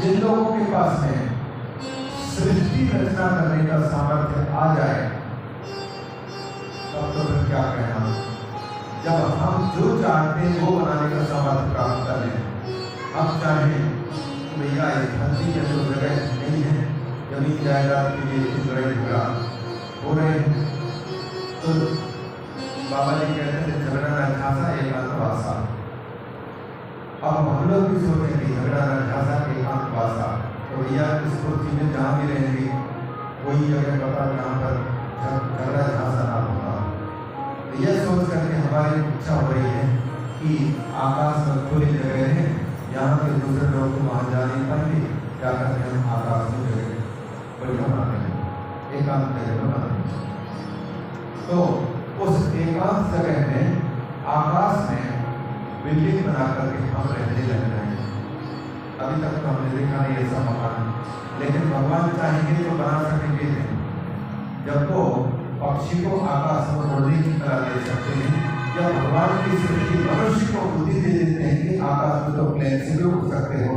जिन लोगों के पास में सृष्टि रचना करने का सामर्थ्य आ जाए तब तो फिर क्या कहना। जब हम जो चाहते हैं वो बनाने का सामर्थ्य प्राप्त कर लें। हम चाहें तो भैया इस धरती में जो जगह नहीं है, जमीन जायदाद के लिए कुछ बड़े झगड़ा हो रहे हैं, तो बाबा जी कहते हैं झगड़ा न झांसा एकांत वासा। अब हम लोग भी सोचें कि झगड़ा न झांसा एकांत वासा, तो भैया इस पृथ्वी में जहाँ भी रहेंगे वही जगह पता जहाँ पर झगड़ा झांसा ना होगा। यह सोच करके हमारी इच्छा हो रही है कि आकाश में खुली जगह है, यहाँ के दूसरे लोग को वहाँ जा नहीं पाएंगे, क्या करते हैं आकाश में जगह बढ़िया बनाते हैं, एकांत जगह बनाते हैं। तो उस एकांत जगह में आकाश में बिल्डिंग बना करके हम रहने लग रहे हैं। अभी तक तो हमने देखा नहीं ऐसा मकान, लेकिन भगवान चाहेंगे तो बना सकेंगे नहीं। जब वो पक्षी को आकाश में उड़ने की तरह दे सकते हैं, या भगवान की सृष्टि मनुष्य को बुद्धि दे देते हैं कि आकाश में तो प्लेन से भी उड़ सकते हो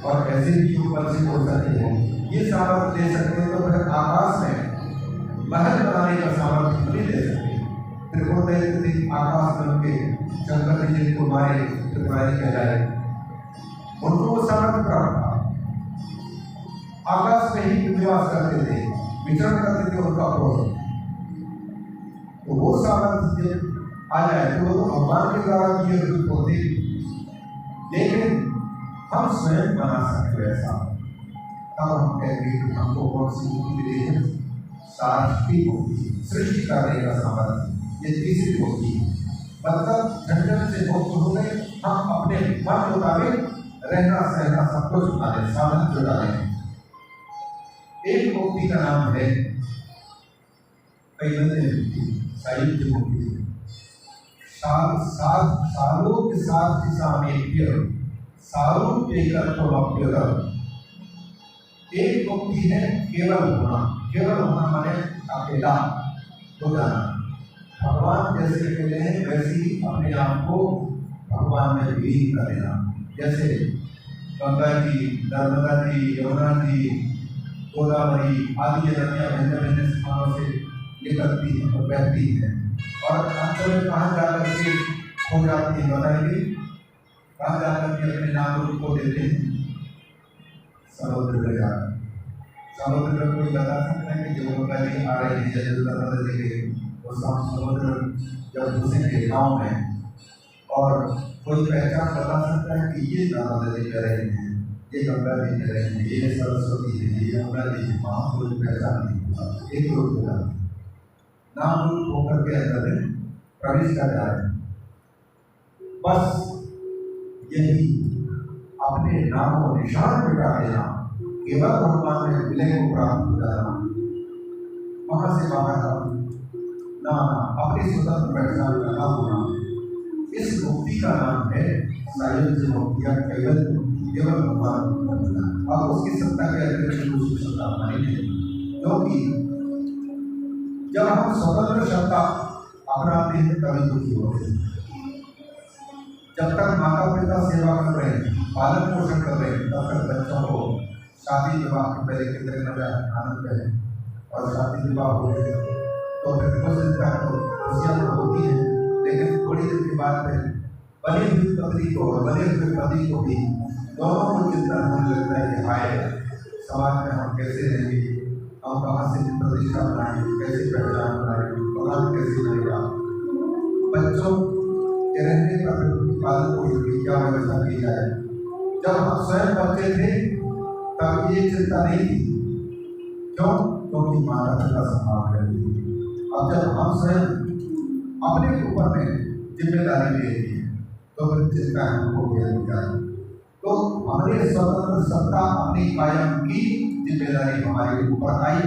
और ऐसे भी ऊपर से उड़ सकते हो, ये सामर्थ्य दे सकते हैं, तो फिर आकाश में महल बनाने का सामर्थ्य नहीं दे सकते। त्रिपुर आकाश में उनके शंकर जी को मारे त्रिपुरारी कहलाए, उनको वो सामर्थ्य प्राप्त था। आकाश में ही निवास करते थे, विचरण करते थे उनका प्रोज। तो वो सामर्थ्य जब आ जाए तो वो भगवान के द्वारा किए रूप होते, लेकिन हम स्वयं बना सकते ऐसा। तब हम कहेंगे कि हमको कौन सी मुक्ति मिली है? सार्वत्रिक मुक्ति, सृष्टि करने का सामर्थ्य, ये तीसरी मुक्ति। मतलब झंझट से मुक्त हो गए, हम अपने मन मुताबिक रहना सहना सब कुछ बना लें, साधन जुटा लें। एक मुक्ति का नाम है साहित्य मुक्ति। सालों के साथ सामेप्य सारूप्यकत्वमप्यतः। एक मुक्ति है केवल होना, केवल होना माने अकेला हो जाना। भगवान जैसे अकेले हैं वैसे ही अपने आप को भगवान में विलीन कर देना। जैसे गंगा जी, नर्मदा जी, यमुना जी, गोदावरी आदि नदियाँ भिन्न भिन्न स्थानों से निकलती हैं और बहती हैं, और अंत में कहाँ जाकर के खो जाती है बताइए? कहाँ जाकर के अपने नाम रूप को देते हैं? समुद्र में जाकर। समुद्र में कोई बता सकता है कि जो गंगा जी आ रही है जैसे नर्मदा जी के, तो समुद्र जब घुसेंगे गाँव में, और कोई पहचान बता सकता है कि ये नर्मदा जी कर रहे हैं, ये गंगा जी कर रहे हैं, ये सरस्वती है, ये यमुना जी है, वहाँ कोई पहचान नहीं होगा। एक रूप हो जाती है, नाम रूप होकर के अंदर प्रवेश कर जाए। बस यही अपने नाम और निशान मिटा देना, केवल भगवान में विलय को प्राप्त हो जाना, वहां से बाहर ना अपनी स्वतंत्र पहचान का होना। इस मुक्ति का नाम है सायुज्य मुक्ति या केवल मुक्ति, केवल भगवान। और उसकी सत्ता के अतिरिक्त दूसरी सत्ता हमारी नहीं, क्योंकि जब हम स्वतंत्र सत्ता अपनाते हैं तभी दुखी होते हैं। जब तक माता पिता सेवा कर रहे हैं, पालन पोषण कर रहे हैं, तब तक बच्चों को शादी विवाह के पहले कितने नजर आनंद है, और शादी विवाह हो गए तो फिर कुछ दिन तक तो खुशियाँ तो होती है, लेकिन थोड़ी देर के बाद फिर बनी हुई पत्नी को और बने हुए पति को भी दोनों को चिंता होने लगता है कि हाय समाज में हम कैसे रहेंगे, हम कहाँ से प्रतिष्ठा बनाएंगे, कैसे पहचान बनाएंगे, भगवान कैसे बनेगा। बच्चों के रहने का पालन पोषण की क्या व्यवस्था की जाए। जब हम स्वयं बच्चे थे तब ये चिंता नहीं थी, क्यों? क्योंकि माता पिता संभाल रहे थे। अब जब हम स्वयं अपने ऊपर में जिम्मेदारी ले ली तो फिर चिंता हमको घेरनी चाहिए। तो हमारी स्वतंत्र सत्ता अपनी कायम की जिम्मेदारी हमारे ऊपर आई।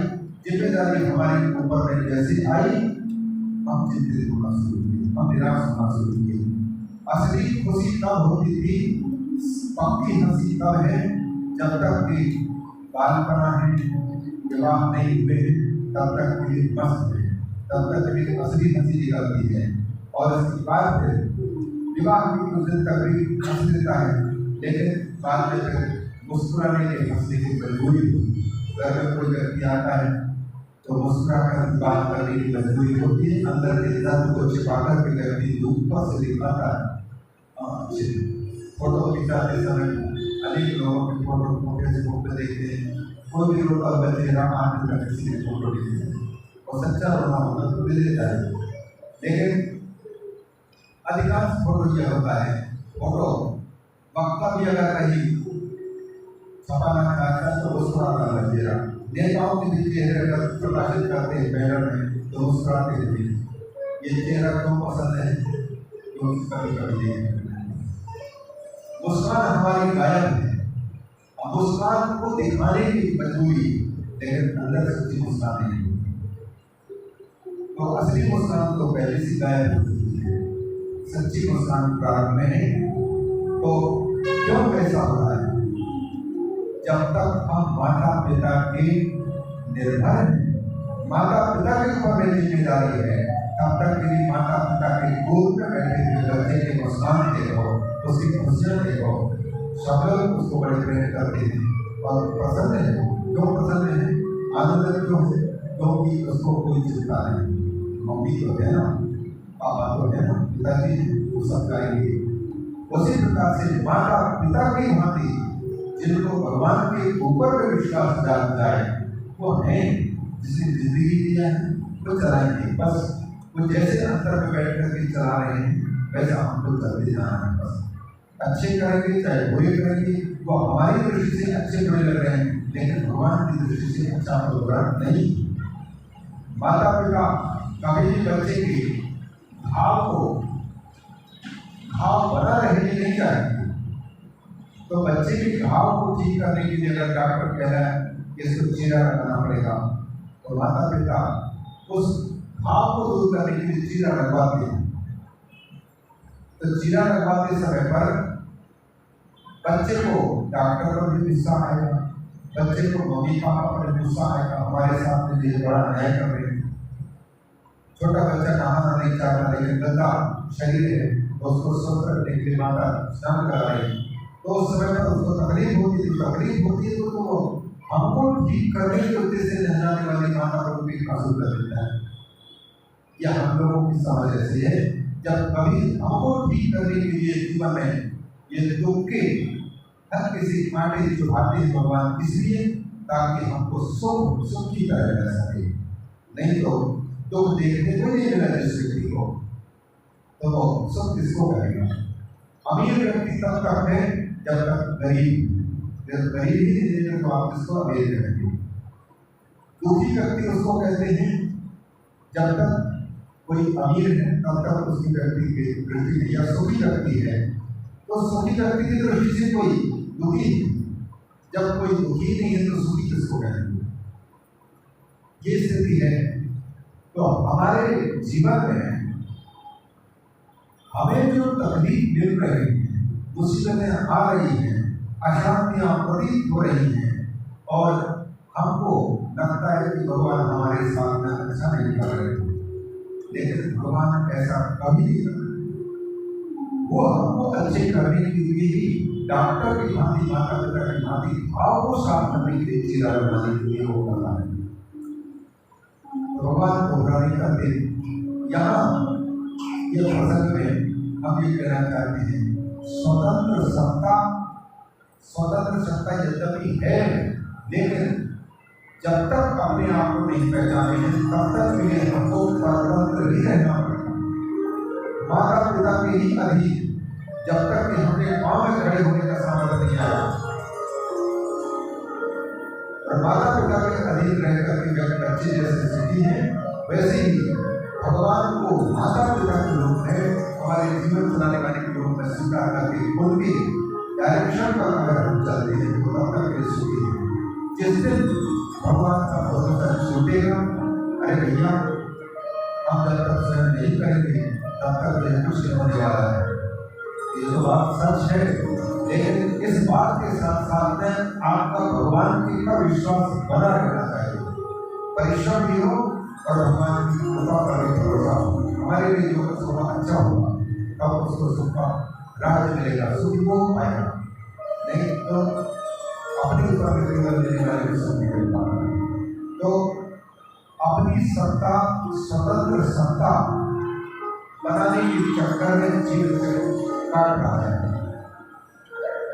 जिम्मेदारी हमारे ऊपर में जैसे आई, हम चिंतित होना शुरू किए, हम निराश होना शुरू किए। असली खुशी तब होती थी, पक्की हंसी तब है जब तक कि बालपना है, विवाह नहीं हुए, तब तक भी मस्त है, तब तक भी असली हंसी निकलती है। और इसके बाद फिर विवाह की कुछ दिन तक भी हंसी देता है, लेकिन बाद में फिर मुस्कुराने के हंसने की मजबूरी होती है। घर में कोई व्यक्ति आता है तो मुस्कुरा कर बात करने की मजबूरी होती है। अंदर के दर्द को छिपाकर के व्यक्ति ऊपर से दिखाता है। फोटो खिंचाते समय अनेक लोगों के फोटो फेसबुक पे देखते हैं, कोई भी रोता हुआ चेहरा आज तक किसी ने फोटो नहीं दिया और सच्चा रोना होता तो दे देता है। लेकिन अधिकांश फोटो यह होता है, फोटो वक्ता भी अगर कहीं छपाना चाहता है तो मुस्कुराता है चेहरा। नेताओं के भी चेहरे अगर प्रकाशित करते हैं बैनर में तो मुस्कुराते हैं। ये चेहरा क्यों पसंद है? क्योंकि कभी कभी मुस्कान हमारी गायब है। अब मुस्कान को दिखाने की मजबूरी, लेकिन अंदर सच्ची मुस्कान नहीं होती। तो असली मुस्कान तो पहले से गायब होती है, सच्ची मुस्कान प्रारंभ में नहीं। तो क्यों ऐसा हो रहा है? जब तक हम माता पिता के निर्भर हैं, माता पिता के ऊपर मेरी जिम्मेदारी है, तब तक मेरी माता पिता के गोद में बैठे हुए बच्चे की मुस्कान देखो, उसकी खुशियाँ देखो, सब लोग उसको बड़े प्रेम करते हैं और पसंद है। क्यों पसंद है? आनंद क्यों है? क्योंकि उसको कोई चिंता नहीं। मम्मी तो है ना, पापा तो है ना, पिताजी वो सब करेंगे। उसी प्रकार से माता पिता की भांति जिनको भगवान के ऊपर में विश्वास डाल जाए वो है, जिसने जिंदगी दिया है वो चलाएंगे। बस वो जैसे अंतर में बैठ कर के चला रहे हैं वैसा हमको चलते जाना है। बस अच्छे करेंगे चाहे बुरे करेंगे, वो हमारी दृष्टि से अच्छे बुरे लग रहे हैं, लेकिन भगवान की दृष्टि से अच्छा और बुरा नहीं। माता पिता कभी भी बच्चे के घाव बना रहने नहीं चाहिए। तो बच्चे के घाव को ठीक करने के लिए अगर डॉक्टर कह रहा है कि इसको चीरा लगाना पड़ेगा, तो माता पिता उस घाव को दूर करने के लिए चीरा लगवाते हैं। तो चीरा लगवाते समय पर बच्चे को डॉक्टर पर भी गुस्सा आएगा, बच्चे को मम्मी पापा पर भी गुस्सा आएगा, हमारे साथ में ये बड़ा न्याय कर रहे हैं। छोटा बच्चा नहाना नहीं चाहता, लेकिन गंदा शरीर है तो उसको स्वस्थ रखने के लिए माता स्नान करा रही है। तो उस समय पर उसको तकलीफ होती है, तो हमको ठीक करने के उद्देश्य से नहलाने वाली माता को भी आंसू कर देता है। यह हम लोगों की समझ ऐसी है, जब कभी हमको ठीक करने के लिए जीवन में ये दुख के हर किसी कांटे चुभाते हैं भगवान, इसलिए ताकि हमको सुख की तरह रह सके। नहीं तो दुख देखने को नहीं मिला जिस व्यक्ति को, तो वो सुख किसको करेगा? अमीर व्यक्ति तब तक है जब तक गरीब ही नहीं तो आप इसको अमीर करेंगे। दुखी व्यक्ति उसको कहते हैं जब तक कोई अमीर है तब तक उसकी व्यक्ति की दृष्टि में, या सुखी व्यक्ति है तो सुखी व्यक्ति की दृष्टि से कोई दुखी है। जब कोई दुखी नहीं है तो सुखी किसको कहेंगे? ये स्थिति है। तो हमारे जीवन में हमें जो तकलीफ मिल रही है, मुसीबतें आ रही हैं, अशांतियां प्रतीत हो रही हैं और हमको लगता है कि भगवान हमारे साथ में अच्छा नहीं कर रहे हैं, लेकिन भगवान ऐसा कभी नहीं कर रहे। वो हमको अच्छे करने के लिए ही डॉक्टर की भांति, माता पिता की भांति भाव को साफ करने के लिए, चीरा बनाने के लिए वो कर रहा है। भगवान को बुरा नहीं करते। यहाँ ये प्रसंग में हम ये कहना चाहते हैं, स्वतंत्र सत्ता यद्यपि है, लेकिन जब तक अपने आप को नहीं पहचाने हैं तब तक के लिए हमको स्वतंत्र ही रहना पड़ेगा, माता पिता के ही अधीन, जब तक कि हमने पाँव में खड़े होने का सामर्थ्य नहीं आया। और माता पिता के अधीन रहकर के बच्चे जैसे सुखी हैं, वैसे ही भगवान को माता पिता के रूप में, हमारे जीवन चलाने वाले के रूप में स्वीकार करके उनकी डायरेक्शन पर अगर हम चलते हैं तो तब तक के सुखी हैं। जिस दिन भगवान का भरोसा छूटेगा, अरे भैया हम जब तक स्वयं नहीं करेंगे तब तक यह कुछ नहीं होने वाला है। ये तो बात सच है, लेकिन इस बात के साथ साथ में आपका भगवान की का विश्वास बना रहना चाहिए। परिश्रम भी हो और भगवान की कृपा पर भी भरोसा हो। हमारे लिए जो थोड़ा अच्छा होगा तब उसको सुख का राज्य मिलेगा, सुख को पाएगा। नहीं तो अपने ऊपर प्रतिबंध देने वाले को सब निकल पाता है। तो अपनी सत्ता, स्वतंत्र सत्ता बनाने के चक्कर में जीवन से काट रहा है।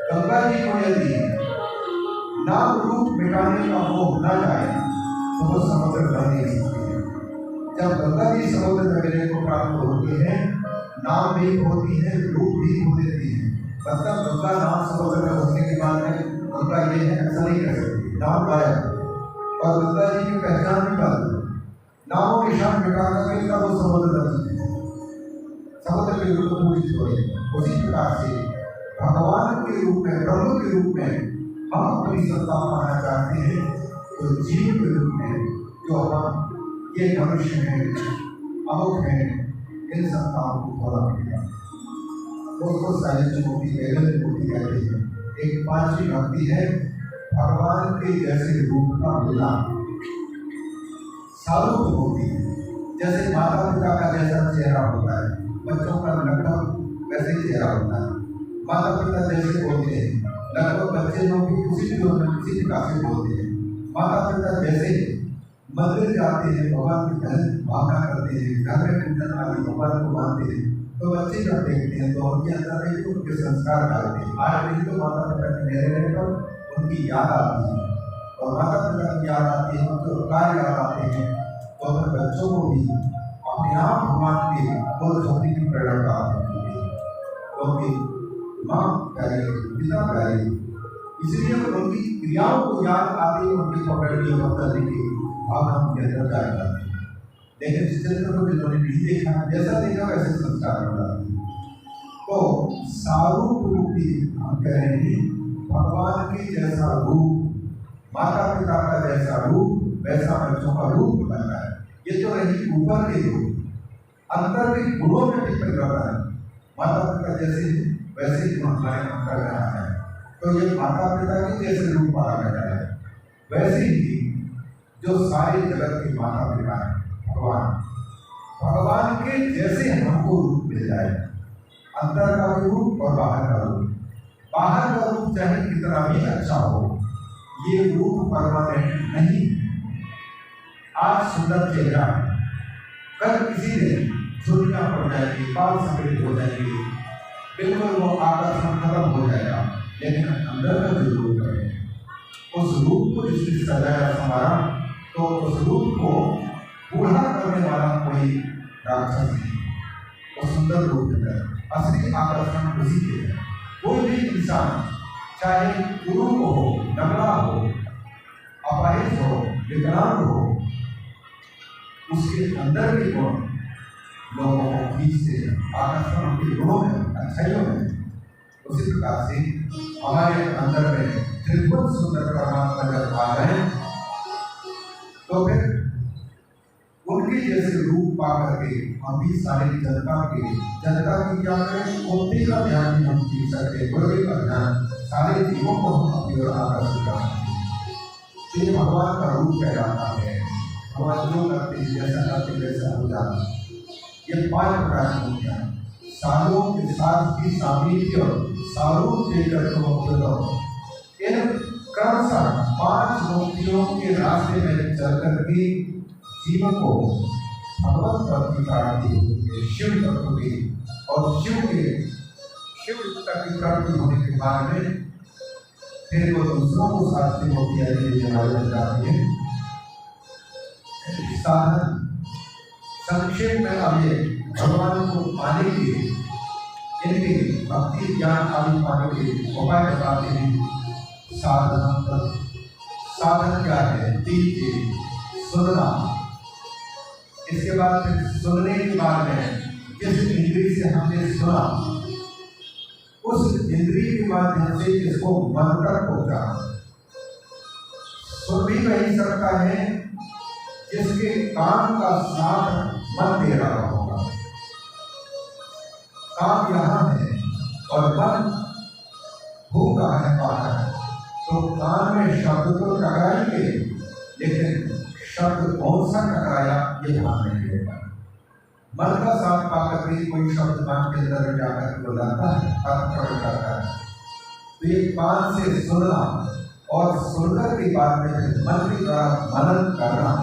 गंगा जी को यदि नाम रूप मिटाने का मोह न जाए तो वो समुद्र बन नहीं सकती है। जब गंगा जी समुद्र नगरे को प्राप्त होती है, नाम भी होती है, रूप भी हो देती है। मतलब गंगा नाम समुद्र में होने के बाद में गंगा ये है ऐसा नहीं कर सकती, नाम गायब और गंगा जी की पहचान भी बंद। नामों निशान मिटा करके तब वो समुद्र नदी है, समुद्र के रूप में पूजित हो। उसी प्रकार से भगवान के रूप में, प्रभु के रूप में हम अपनी सत्ता पाना चाहते हैं तो जीव के रूप में जो हम ये मनुष्य हैं, अमुक हैं, इन सत्ताओं को थोड़ा पड़ेगा। उसको साहित्य मूर्ति, वेदन मूर्ति कहते हैं। एक पांचवी भक्ति है भगवान के जैसे रूप का मिलना। सारूप मूर्ति, जैसे माता पिता का जैसा चेहरा होता है, बच्चों का लगभग वैसे ही चेहरा होता है। माता पिता जैसे बोलते हैं, लगभग बच्चे लोग भी उसी प्रकार से बोलते हैं। माता पिता जैसे मंदिर जाते हैं, भगवान की भावना करते हैं, घर में पूजन आदि भगवान को मानते हैं, तो बच्चे जब देखते हैं तो उनके अंदर एक उनके संस्कार डालते हैं। आज नहीं तो माता पिता के मेरे पर उनकी याद आती है, और माता पिता की याद आती है, उनके उपकार याद आते हैं, तो अपने बच्चों को भी अपने आप भगवान के और भक्ति की प्रेरणा प्राप्त होती है। क्योंकि माँ प्यारी, पिता प्यारी, इसलिए उनकी क्रियाओं को याद आती है, उनकी पकड़नी और करने की भावना उनके अंदर जाग जाती है। लेकिन जिस चरित्र को जिन्होंने नहीं देखा, जैसा देखा वैसे संस्कार हो जाते हैं। तो सारूप रूपी हम कह रहे हैं, भगवान के जैसा रूप, माता पिता का जैसा रूप, वैसा बच्चों का रूप बनता है। ये तो रही ऊपर के रूप, अंतर के गुणों में भी परिवर्तन है। माता पिता जैसे वैसे ही हमारे अंतर रहा है, तो ये माता पिता के जैसे रूप आ गया है। वैसे ही जो सारे जगत के माता पिता है, भगवान, भगवान के जैसे हमको रूप मिल जाए, अंदर का रूप और बाहर का रूप। बाहर का रूप चाहे कितना भी अच्छा हो, ये रूप परमानेंट नहीं। आज सुंदर चेहरा, कल किसी दिन झुर्रियां पड़ जाएगी, बाल सफेद हो जाएंगे, बिल्कुल वो आकर्षण खत्म हो जाएगा। लेकिन अंदर का जो रूप है, उस रूप को जिसने सजाया संवारा, तो उस रूप को बूढ़ा करने वाला कोई राक्षस नहीं। वो सुंदर रूप है, असली आकर्षण उसी के है। कोई भी इंसान, चाहे गुरु हो, नगड़ा हो, अपाहिज हो, विकलांग हो, उसके अंदर के गुण लोगों को खींचते हैं, आकर्षण उनके गुणों में, अच्छाइयों में। उसी प्रकार से हमारे अंदर में त्रिभुवन सुंदर परमात्मा जब आ गए, तो फिर उनके जैसे रूप पा करके हम भी सारी जनता की क्या करें, उन्नति का ध्यान भी हम खींच सकते, बुरे का ध्यान, सारे जीवों को हम अपनी ओर आकर्षित कर सकते हैं। ये भगवान का रूप कहलाता है। भगवान जो करते हैं, जैसा करते वैसा हो जाता है। ये 5 प्रकार की मूर्तियाँ, सालों के साथ की सामिध्य, सारूप देकर इन क्रमशः 5 मूर्तियों के रास्ते में चल करके जीवन को भगवत पद की प्राप्ति होती है, शिव तत्व की। और शिव तत्व की प्राप्ति होने के बाद में फिर वो दूसरों को साथ में मूर्तियाँ बन जाती है। साधन संक्षेप में अब ये भगवान को पाने के लिए, इनके भक्ति ज्ञान आदि पाने के उपाय बताते हैं। साधन क्या है? 3 चीज। सुनना, इसके बाद फिर सुनने के बाद में जिस इंद्री से हमने सुना, उस इंद्री के माध्यम से इसको मन तक पहुंचाना। सुन भी वही सकता है जिसके काम का साथ मन दे रहा होगा। काम यहाँ है और मन भूखा है बाहर, तो कान में शब्द तो टकराएंगे, लेकिन शब्द कौन सा टकराया ये ध्यान नहीं देगा। मन का साथ पाकर भी कोई शब्द मन के अंदर जाकर बुलाता है, अर्थ प्रकट करता है। तो ये कान से सुनना और सुनकर के बाद में मन के द्वारा मनन करना।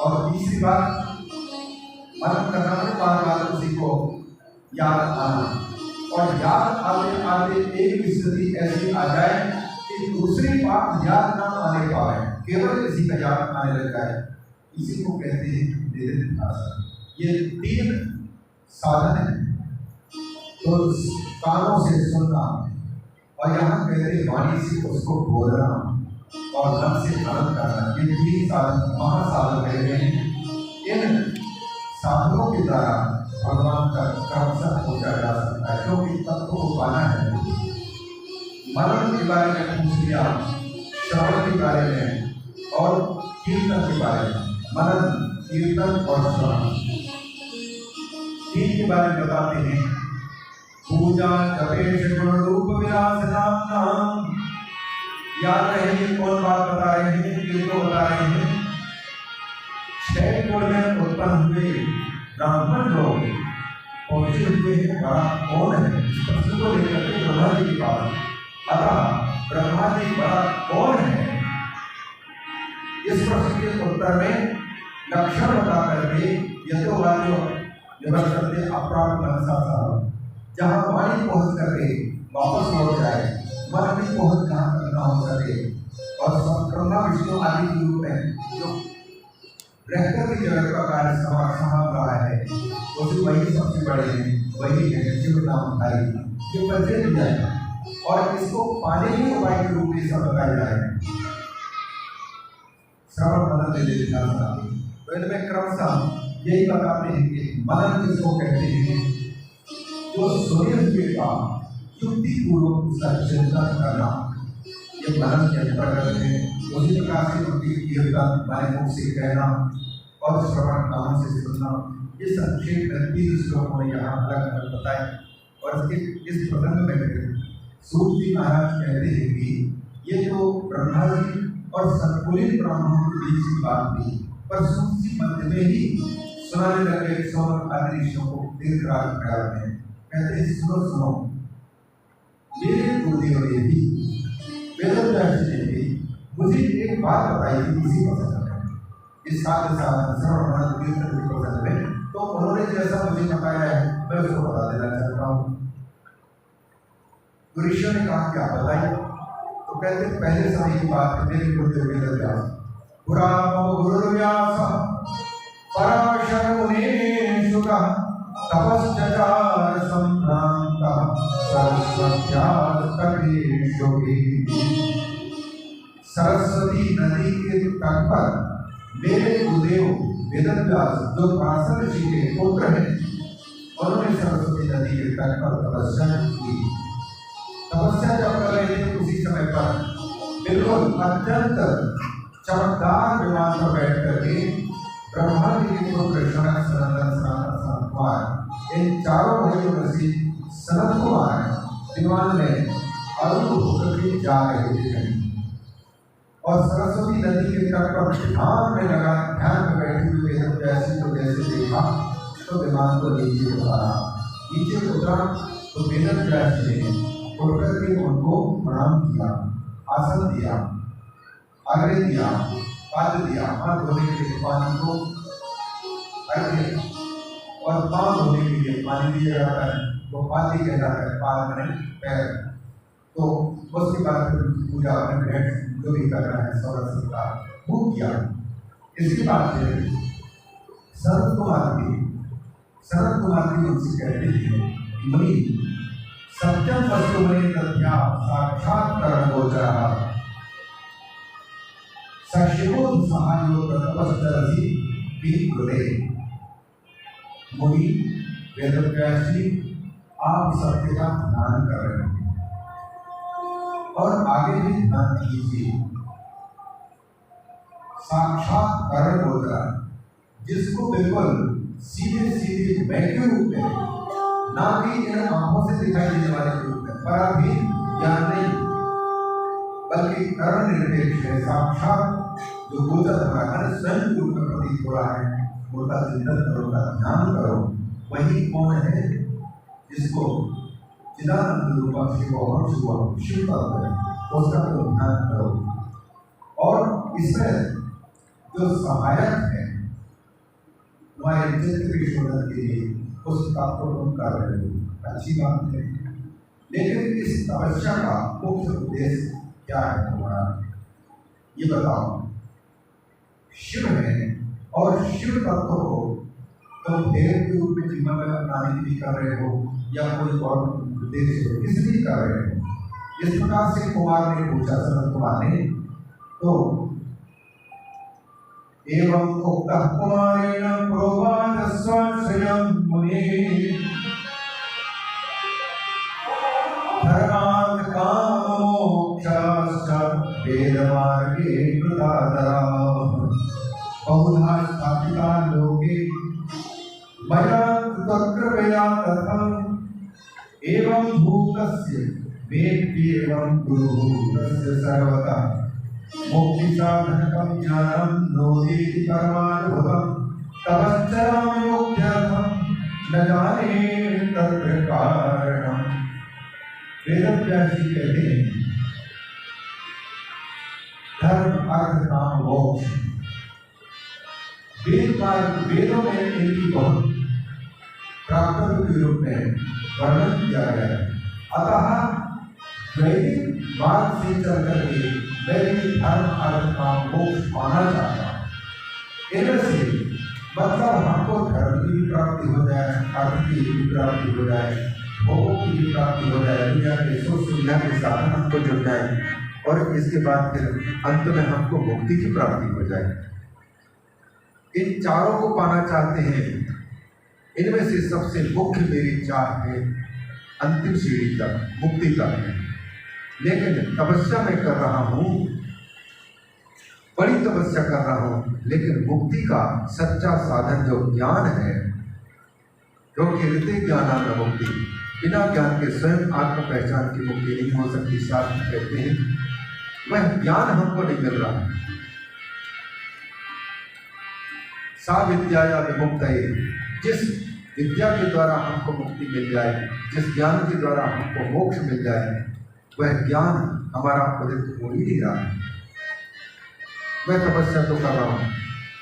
और तीसरी बात, मनन करना में बार बार उसी को याद आना, और याद आते आते एक स्थिति ऐसी आ जाए कि दूसरी बात याद ना आने पाए, केवल इसी का याद आने लग जाए। इसी को कहते हैं निधिध्यासन। ये 3 साधन है, तो कानों से सुनना, और यहाँ कहते हैं वाणी से उसको बोलना, और मन से मनन करना। ये 3 साधन महासाधन कहते हैं। इन साधनों के द्वारा भगवान का क्रमशः पहुंचा जा सकता है, क्योंकि तत्व को पाना है। मनन के बारे में पूछ लिया, श्रवण के बारे में और कीर्तन के बारे में। मनन, कीर्तन और श्रवण 3 के बारे में बताते हैं। पूजा जपेश गुण रूप विलास नाम। याद रहेंगे कौन बात बता रहे हैं, किसको बता रहे हैं। 6 कुल में उत्पन्न हुए ब्राह्मण लोग पहुंचे हुए हैं, बड़ा कौन है, इस प्रश्न को लेकर के ब्रह्मा जी के पास। अतः ब्रह्मा जी बड़ा कौन है, इस प्रश्न के उत्तर में लक्षण बता करके यथोवाचो निवर्तन्ते अप्राप्त मनसा साधन। जहाँ वाणी पहुंच करके वापस लौट जाए, मन भी पहुंच जहाँ करना हो सके, और ब्रह्मा विष्णु आदि के रूप में जो रहकर के जगत का कार्य संभाल रहा है, तो वही सबसे बड़े हैं, वही है शिव नामधारी। ये परिचय दिया जाए, और इसको पाने के उपाय के रूप में सब बताया जाए। श्रवण मनन निधिध्यासन, तो इनमें क्रमशः यही बताते हैं कि मनन किसको कहते हैं, जो सूर्य के का युक्ति पूर्वक उसका चिंतन करना, ये मनन के अंतर्गत है। उसी प्रकार से उनकी कीर्तन माने मुख से कहना और श्रवण कान से सुनना। ये संक्षेप में 3 श्लोकों में यहाँ अलग अलग बताए। और इस प्रसंग में सूत जी महाराज कहते हैं कि ये तो ब्रह्मा जी और संकुलित ब्राह्मणों के बीच की बात थी, पर सूत जी मध्य में ही सुनाने लगे सौनक आदि ऋषियों को दीर्घराज काल में। कहते हैं सुनो सुनो, मेरे गुरुदेव ने भी, वेदव्यास जी ने भी मुझे एक बात बताई थी इसी प्रसंग में, इस साधन श्रवण मनन कीर्तन के प्रसंग में। तो उन्होंने जैसा मुझे बताया है मैं उसको बता देना चाहता हूँ। तो ऋषियों ने कहा क्या बताई, तो कहते पहले समय की बात है, मेरे गुरुदेव वेदव्यास, पुरा मम गुरुर्व्यास पराशर मुने शुकः तपश्चकार संभ्रांतः सरस्वत्याः तटे योगी। सरस्वती नदी के तट पर मेरे गुरुदेव वेदव्यास जो पराशर ऋषि के पुत्र हैं, उन्होंने सरस्वती नदी के तट पर तपस्या की। तपस्या जब कर रहे थे उसी समय पर बिल्कुल अत्यंत चमकदार विमान पर बैठ करके ब्रह्मा जी के पुत्र सनक सनंदन सनातन सनत कुमार, इन चारों भाइयों में से सनत कुमार विमान में अरूढ़ होकर के जा रहे थे। और सरस्वती नदी के तट पर ध्यान में लगा, ध्यान में बैठे हुए वेदव्यास को जैसे देखा तो विमान को नीचे उतारा। नीचे उतरा तो वेदव्यास जी ने उठ करके उनको प्रणाम किया, आसन दिया, आग्रह दिया, पाद दिया, हाथ धोने के लिए पानी को अर्घ्य, और पाँव धोने के लिए पानी दिया जाता है, वो पादी कहलाता है, पाद में पैर। तो उसके बाद फिर पूजा अपने भेंट जो भी कर रहा है सौरभ का वो किया। इसके बाद फिर सनत कुमार भी उनसे कहते हैं, मुनि सत्यम वस्तु में तथ्या साक्षात्करण गोचरः सशिवोद सहायो तपस्वी विकृते। मुनि वेदव्यास जी, आप सत्य का ध्यान कर रहे हैं और आगे भी ध्यान कीजिए। साक्षात्करण गोचरः, जिसको बिल्कुल सीधे सीधे वैक्य रूप में, ना कि इन आंखों से दिखाई देने वाले रूप में, पर भी ज्ञान नहीं, बल्कि कर्ण निरपेक्ष है। साक्षात जो गोचर हो रहा है, स्वयं रूप में प्रतीत हो रहा है, उसका चिंतन करो, उसका ध्यान करो। वही कौन है जिसको चिदानंद रूपा शिव और शिव तत्व है, उसका तो ध्यान करो। और इसमें जो सहायक है तुम्हारे चित्त की शोधन के लिए, उसका तो तुम कर रहे हो, अच्छी बात है। लेकिन इस तपस्या का मुख्य उद्देश्य क्या है तुम्हारा, ये बताओ। शिव है और शिव तत्व को तुम भेद के रूप में जीवन में अपनाने के लिए कर रहे हो या कोई और उद्देश्य हो, इसलिए कर रहे हो। इस प्रकार से कुमार ने पूछा, सनत कुमार ने, तो एवं उक्तः कुमारेण प्रोवाच स्वयं मुने धर्मार्थ काम मोक्षाश्च वेदमार्गे कृतादराः बहुधा स्थापिता लोके मया कृतकृपया तथा एवं भूतस्य वेद्येवं गुरुः सर्वतः मुक्ति साधनकं ज्ञानं नोदेति परमानुभवं तपश्चरामि मुक्त्यर्थं न जाने तत्र कारणम्। वेदव्यास जी कहते हैं धर्म अर्थ काम मोक्ष वेदों में इनकी बहुत प्राप्त के रूप में वर्णन किया गया है। अतः वैदिक मार्ग से चल करके वैदिक धर्म अर्थ काम मोक्ष पाना चाहता हूँ। इनमें से मतलब हमको धर्म की भी प्राप्ति हो जाए, अर्थ की भी प्राप्ति हो जाए, भोगों की भी प्राप्ति हो जाए, दुनिया के सुख सुविधा के साधन हमको जुड़ जाए और इसके बाद फिर अंत में हमको मुक्ति की प्राप्ति हो जाए। इन चारों को पाना चाहते हैं। इनमें से सबसे मुख्य मेरी चाह है अंतिम सीढ़ी तक, मुक्ति तक है। लेकिन तपस्या मैं कर रहा हूँ, बड़ी तपस्या कर रहा हूँ, लेकिन मुक्ति का सच्चा साधन जो ज्ञान है, क्योंकि हृदय ज्ञान में मुक्ति, बिना ज्ञान के स्वयं आत्म पहचान की मुक्ति नहीं हो सकती। शास्त्र कहते हैं वह ज्ञान हमको नहीं मिल रहा है। सा विद्या विमुक्त, जिस विद्या के द्वारा हमको मुक्ति मिल जाए, जिस ज्ञान के द्वारा हमको मोक्ष मिल जाए, वह ज्ञान हमारा उदित हो ही नहीं रहा है। मैं तपस्या तो कर रहा हूँ।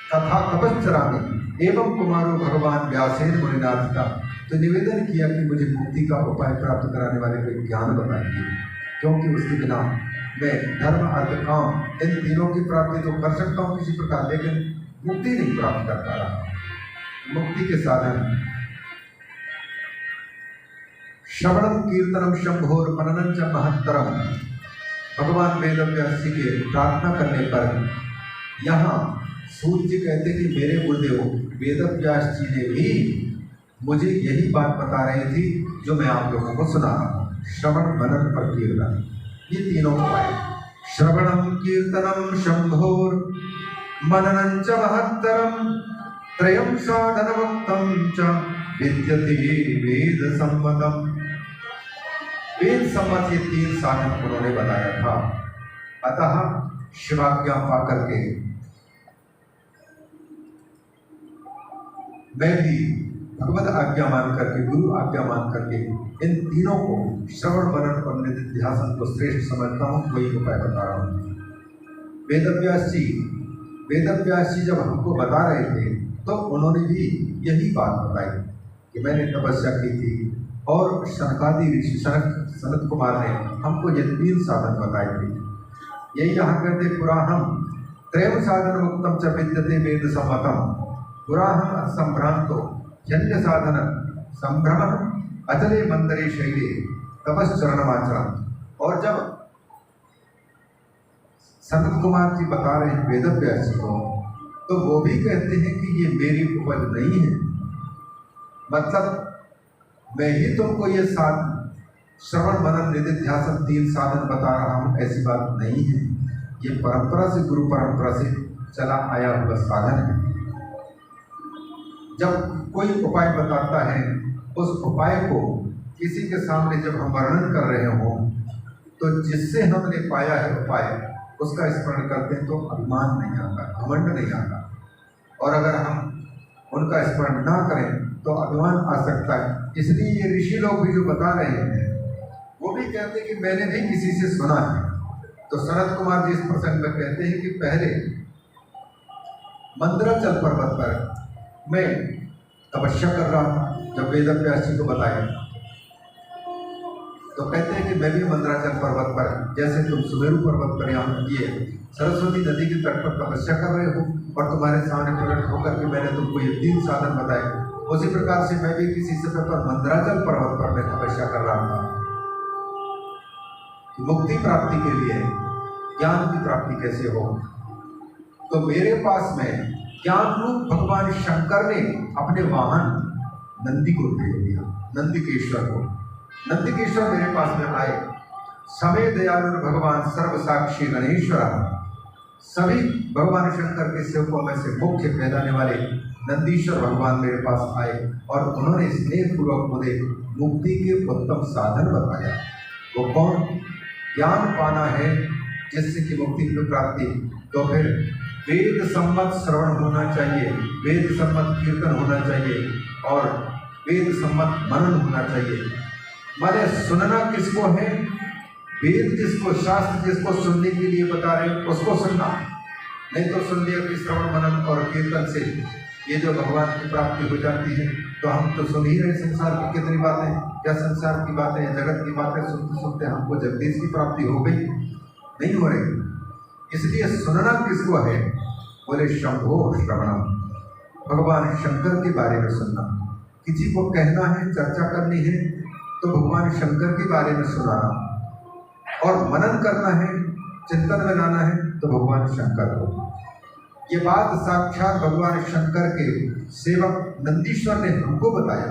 तथा तपश्चरामि एवं कुमारो भगवान व्यासेन मुनिनाथ का तो निवेदन किया कि मुझे मुक्ति का उपाय प्राप्त कराने वाले को ज्ञान बताइए, क्योंकि उसके बिना मैं धर्म अर्थ काम इन तीनों की प्राप्ति तो कर सकता हूँ किसी प्रकार, लेकिन मुक्ति नहीं प्राप्त कर पा रहा। मुक्ति के साधन श्रवणम कीर्तनम शंभोर मननं च महत्तरम। भगवान वेदव्यास जी के प्रार्थना करने पर यहाँ सूर्य जी कहते कि मेरे गुरुदेव वेदव्यास जी ने भी मुझे यही बात बता रही थी जो मैं आप लोगों को सुना रहा हूँ। श्रवण मनन और कीर्तन, ये तीनों उपाय, श्रवणम कीर्तनम शंभोर मननं च महत्तरम त्रयं साधनमुक्तं च विद्यते वेद सम्मतम। वेद सम्मत ये तीन साधन उन्होंने बताया था। अतः शिवाज्ञा पाकर के मैं भी भगवत आज्ञा मान करके, गुरु आज्ञा मान करके इन तीनों को श्रवण मनन और निधिध्यासन को श्रेष्ठ समझता हूँ। वही उपाय बता रहा हूँ। वेदव्यास जी जब हमको बता रहे थे तो उन्होंने भी यही बात बताई कि मैंने तपस्या की थी और शनकादि ऋषि सनत कुमार ने हमको ये तीन साधन बताए थे। यही यहाँ कहते पुराहम त्रयं साधन मुक्तम च विद्यते वेद सम्मतम पुराहम संभ्रांतो यज्ञ साधन संभ्रमण अचले मंदरे शैले तपश्चरणमाचरण। और जब सनत कुमार जी बता रहे हैं वेदव्यास जी को, तो वो भी कहते हैं कि ये मेरी उपज नहीं है, मतलब मैं ही तुमको ये श्रवण मनन निधिध्यासन तीन साधन बता रहा हूँ, ऐसी बात नहीं है। ये परंपरा से, गुरु परंपरा से चला आया हुआ साधन है। जब कोई उपाय बताता है, उस उपाय को किसी के सामने जब हम वर्णन कर रहे हों, तो जिससे हमने पाया है उपाय, उसका स्मरण करते हैं तो अभिमान नहीं आता, घमंड नहीं आता। और अगर हम उनका स्मरण ना करें तो अभिमान आ सकता है। इसलिए ये ऋषि लोग भी जो बता रहे हैं, वो भी कहते हैं कि मैंने भी किसी से सुना है, तो सनत कुमार जी इस प्रसंग में कहते हैं कि पहले मंदराचल पर्वत पर मैं तपस्या कर रहा था जब वेद व्यास जी को बताया, तो कहते हैं कि मैं भी मंदराचल पर्वत पर जैसे तुम सुमेरु पर्वत पर यहाँ किए सरस्वती नदी के तट पर तपस्या कर रहे हो और तुम्हारे सामने प्रकट होकर के मैंने तुमको ये 3 साधन बताए, उसी प्रकार से मैं भी किसी समय पर मंदराचल पर्वत पर मैं तपस्या कर रहा था कि मुक्ति प्राप्ति के लिए ज्ञान की प्राप्ति कैसे हो। तो मेरे पास में ज्ञान रूप भगवान शंकर ने अपने वाहन नंदी को भेज दिया, नंदिकेश्वर को। नंदिकेश्वर मेरे पास में आए, समय दयालु भगवान सर्व साक्षी गणेश्वर, सभी भगवान शंकर के सेवकों में से मुख्य कहलाने वाले नंदीश्वर भगवान मेरे पास आए और उन्होंने स्नेह पूर्वक मुझे मुक्ति के उत्तम साधन बताया। वो कौन? ज्ञान पाना है जिससे कि मुक्ति की प्राप्ति, तो फिर वेद सम्मत श्रवण होना चाहिए, वेद सम्मत कीर्तन होना चाहिए और वेद सम्मत मनन होना चाहिए। माने सुनना किसको है? वेद जिसको, शास्त्र जिसको सुनने के लिए बता रहे हैं उसको सुनना, नहीं तो सुन लिया कि श्रवण मनन और कीर्तन से ये जो भगवान की प्राप्ति हो जाती है। तो हम तो सुन ही रहे संसार की कितनी बातें, क्या संसार की बातें, जगत की बातें सुनते सुनते हमको जगदीश की प्राप्ति हो गई? नहीं हो रही। इसलिए सुनना किसको है? बोले शंभो श्रवणम, भगवान शंकर के बारे में सुनना। किसी को कहना है, चर्चा करनी है तो भगवान शंकर के बारे में सुनाना, और मनन करना है, चिंतन में लाना है तो भगवान शंकर को। ये बात साक्षात भगवान शंकर के सेवक नंदीश्वर ने हमको बताया,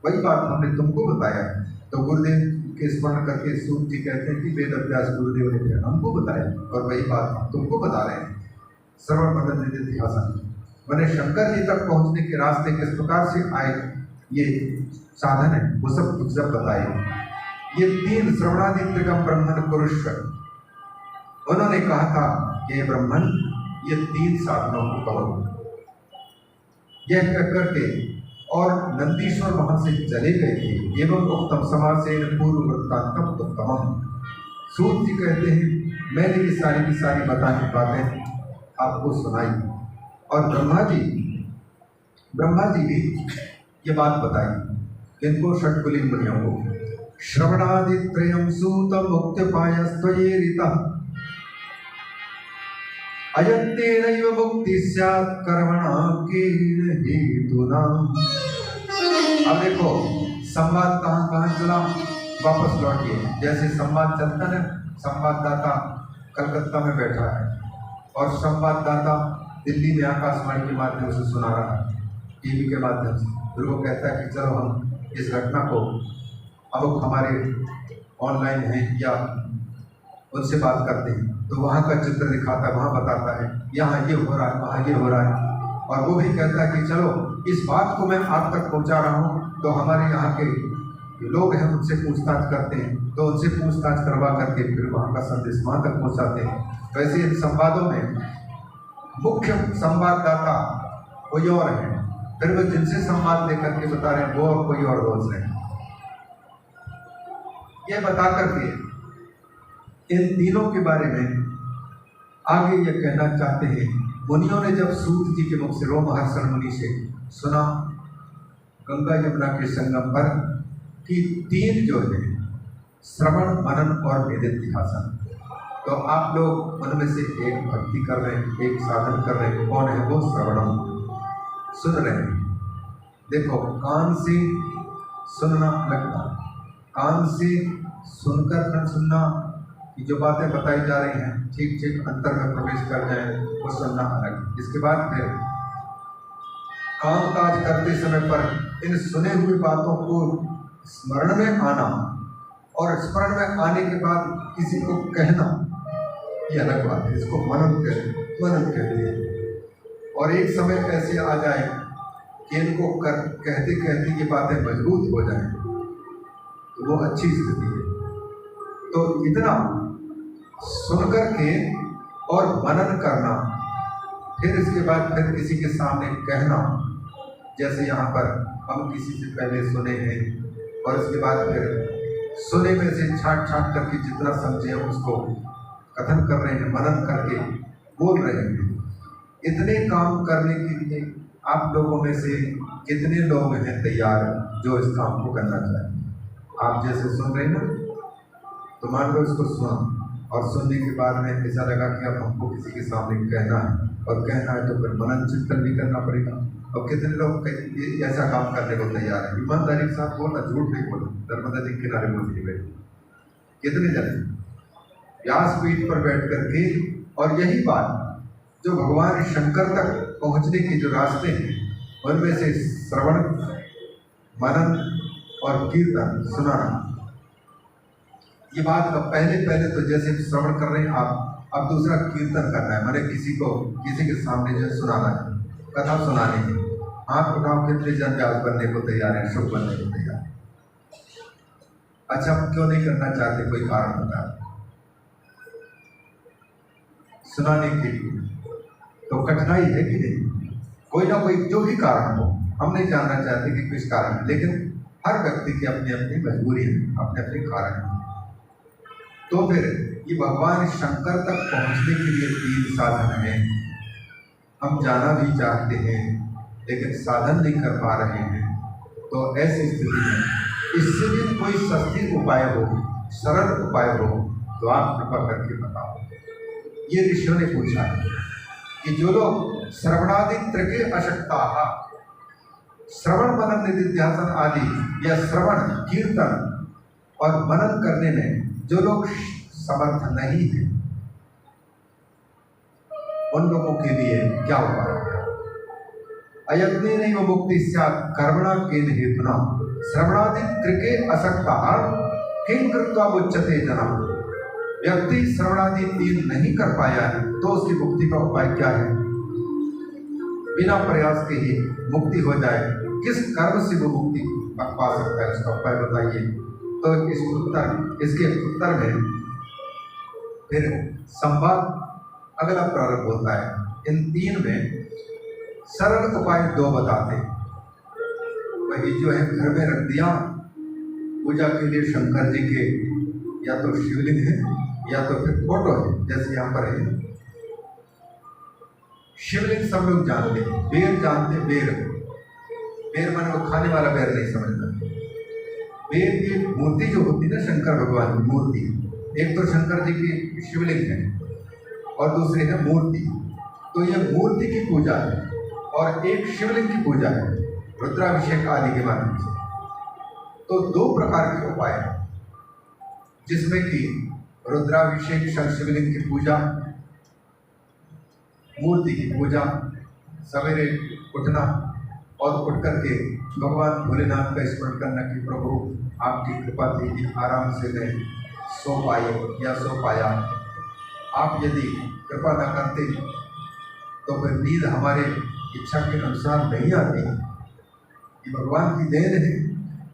वही बात हमने तुमको बताया। तो गुरुदेव के स्मरण करके सूत जी कहते हैं कि वेद व्यास गुरुदेव ने हमको बताया और वही बात हम तुमको बता रहे हैं। श्रवण मनन निधिध्यासन मैंने शंकर जी तक पहुंचने के रास्ते किस प्रकार से आए, ये साधन है, वो सब बताए। ये 3 श्रवणादि त्रिकम ब्रह्मण पुरुष, उन्होंने कहा था कि ब्रह्मण ये 3 साधनों को करो। यह कहकर के और नंदीश्वर वहां से चले गए थे। एवं उत्तम समासेन पूर्व वृत्तांतम उत्तमम। सूत जी कहते हैं मैंने ये सारी की सारी बताई बातें आपको सुनाई, और ब्रह्मा जी भी ये बात बताई इनको, षट्कुली मुनियों को। श्रवणादित्रयं सूत मुक्त्यपायस्त्वयेरितः अयत्तेनैव मुक्ति स्यात् कर्मणा केन हेतुना। अब देखो संवाद कहाँ चला, वापस लौटिए। जैसे संवाद चलता है, संवाददाता कलकत्ता में बैठा है और संवाददाता दिल्ली में आकाशवाणी के माध्यम से सुना रहा है, टीवी के माध्यम से। फिर वो कहता है कि चलो हम इस घटना को, अब हमारे ऑनलाइन हैं या उनसे बात करते हैं, तो वहाँ का चित्र दिखाता है, वहाँ बताता है यहाँ ये हो रहा है, वहाँ ये हो रहा है। और वो भी कहता है कि चलो इस बात को मैं आप तक पहुँचा रहा हूँ, तो हमारे यहाँ के लोग हैं उनसे पूछताछ करते हैं, तो उनसे पूछताछ करवा करके फिर वहाँ का संदेश वहाँ तक पहुँचाते हैं। वैसे इन संवादों में मुख्य संवाददाता कोई और है, फिर वो जिनसे संवाद लेकर के बता रहे हैं वो और कोई और दोस्त है। ये बता करके इन तीनों के बारे में आगे ये कहना चाहते हैं। मुनियों ने जब सूत जी के मुख से, रोमहर्षण मुनि से सुना गंगा यमुना के संगम पर कि 3 जो है श्रवण मनन और निधिध्यासन, तो आप लोग उनमें से एक भक्ति कर रहे हैं, एक साधन कर रहे हैं। कौन है वो? श्रवणम, सुन रहे हैं। देखो कान से सुनना लगता, कान से सुनकर न सुनना कि जो बातें बताई जा रही हैं ठीक ठीक अंतर में प्रवेश कर जाए, वो सुनना अलग। इसके बाद फिर काम काज करते समय पर इन सुने हुई बातों को स्मरण में आना, और स्मरण में आने के बाद किसी को कहना, ये अलग बात है। इसको मनन कहते हैं। और एक समय ऐसे आ जाए कि इनको कहते कहते ये बातें मजबूत हो जाएं, तो वो अच्छी स्थिति है। तो इतना सुनकर के और मनन करना, फिर इसके बाद फिर किसी के सामने कहना, जैसे यहाँ पर हम किसी से पहले सुने हैं और इसके बाद फिर सुने में से छांट करके जितना समझे उसको कथन कर रहे हैं, मनन करके बोल रहे हैं। इतने काम करने के लिए आप लोगों में से कितने लोग हैं तैयार जो इस काम को करना चाहें? आप जैसे सुन रहे हैं ना, तो मान लो इसको सुना और सुनने के बाद में ऐसा लगा कि अब हमको किसी के सामने कहना है, और कहना है तो फिर मनन चिंतन भी करना पड़ेगा। और कितने लोग ऐसा काम करने को तैयार है? ईमानदारी के साथ बोलना, झूठ नहीं बोलना, नर्मदा जी के किनारे बोल के बैठे कितने जने व्यासपीठ पर बैठ करके, और यही बात जो भगवान शंकर तक पहुंचने के जो रास्ते हैं उनमें से श्रवण, मनन और कीर्तन सुनाना, ये बात का पहले तो जैसे श्रवण कर रहे हैं आप, अब दूसरा कीर्तन करना है, मैंने किसी के सामने जो सुनाना है, कथा सुनानी है। हाथ उठाओ, कितने जन व्यास बनने को तैयार है, शुभ बनने को तैयार है? अच्छा, क्यों नहीं करना चाहते? कोई कारण बता सुनाने के लिए तो कठिनाई है कि नहीं? कोई ना कोई जो भी कारण हो, हम नहीं जानना चाहते कि किस कारण, लेकिन हर व्यक्ति की अपनी अपनी मजबूरी है, अपने अपने कारण है। तो फिर ये भगवान शंकर तक पहुंचने के लिए 3 साधन हैं। हम जाना भी चाहते हैं लेकिन साधन नहीं कर पा रहे हैं। तो ऐसी स्थिति में इससे भी कोई सस्ती उपाय हो, सरल उपाय हो तो आप कृपा करके बताओ। ये ऋषियों ने पूछा कि जो लोग श्रवणादित्र के अशक्ता, श्रवण मनन निधिध्यासन आदि या श्रवण कीर्तन और मनन करने में जो लोग समर्थ नहीं है, उन लोगों के लिए क्या उपाय है? अयत्ने नैव मुक्ति स्यात् कर्मणा केन हेतुना श्रवणादित्र के असक्ता किं कृत्वा मुच्यते जना। व्यक्ति श्रवणादि 3 नहीं कर पाया है तो उसकी मुक्ति का उपाय क्या है? बिना प्रयास के ही मुक्ति हो जाए, किस कर्म से वो मुक्ति पा सकता है, उसका उपाय बताइए। तो इसके उत्तर में फिर संवाद अगला प्रारंभ होता है। इन 3 में सरल उपाय 2 बताते हैं। वही जो है, घर में रख दिया पूजा के लिए शंकर जी के, या तो शिवलिंग है या तो फिर फोटो है, जैसे यहाँ पर है। शिवलिंग सब लोग जानते हैं, बेर जानते हैं, बेर माने वो खाने वाला बेर नहीं समझता। बेर की मूर्ति जो होती है ना, शंकर भगवान की मूर्ति, एक तो शंकर जी की शिवलिंग है और दूसरी है मूर्ति। तो ये मूर्ति की पूजा है और एक शिवलिंग की पूजा है, रुद्राभिषेक आदि के माध्यम से। तो 2 प्रकार के उपाय हैं, जिसमें कि रुद्राभिषेक, शिवलिंग की पूजा, मूर्ति की पूजा, सवेरे उठना और उठ करके भगवान भोलेनाथ का स्मरण करना कि प्रभु आपकी कृपा थी कि आराम से मैं सो पाए या सो पाया। आप यदि कृपा न करते तो फिर नींद हमारे इच्छा के अनुसार नहीं आती। ये भगवान की देन है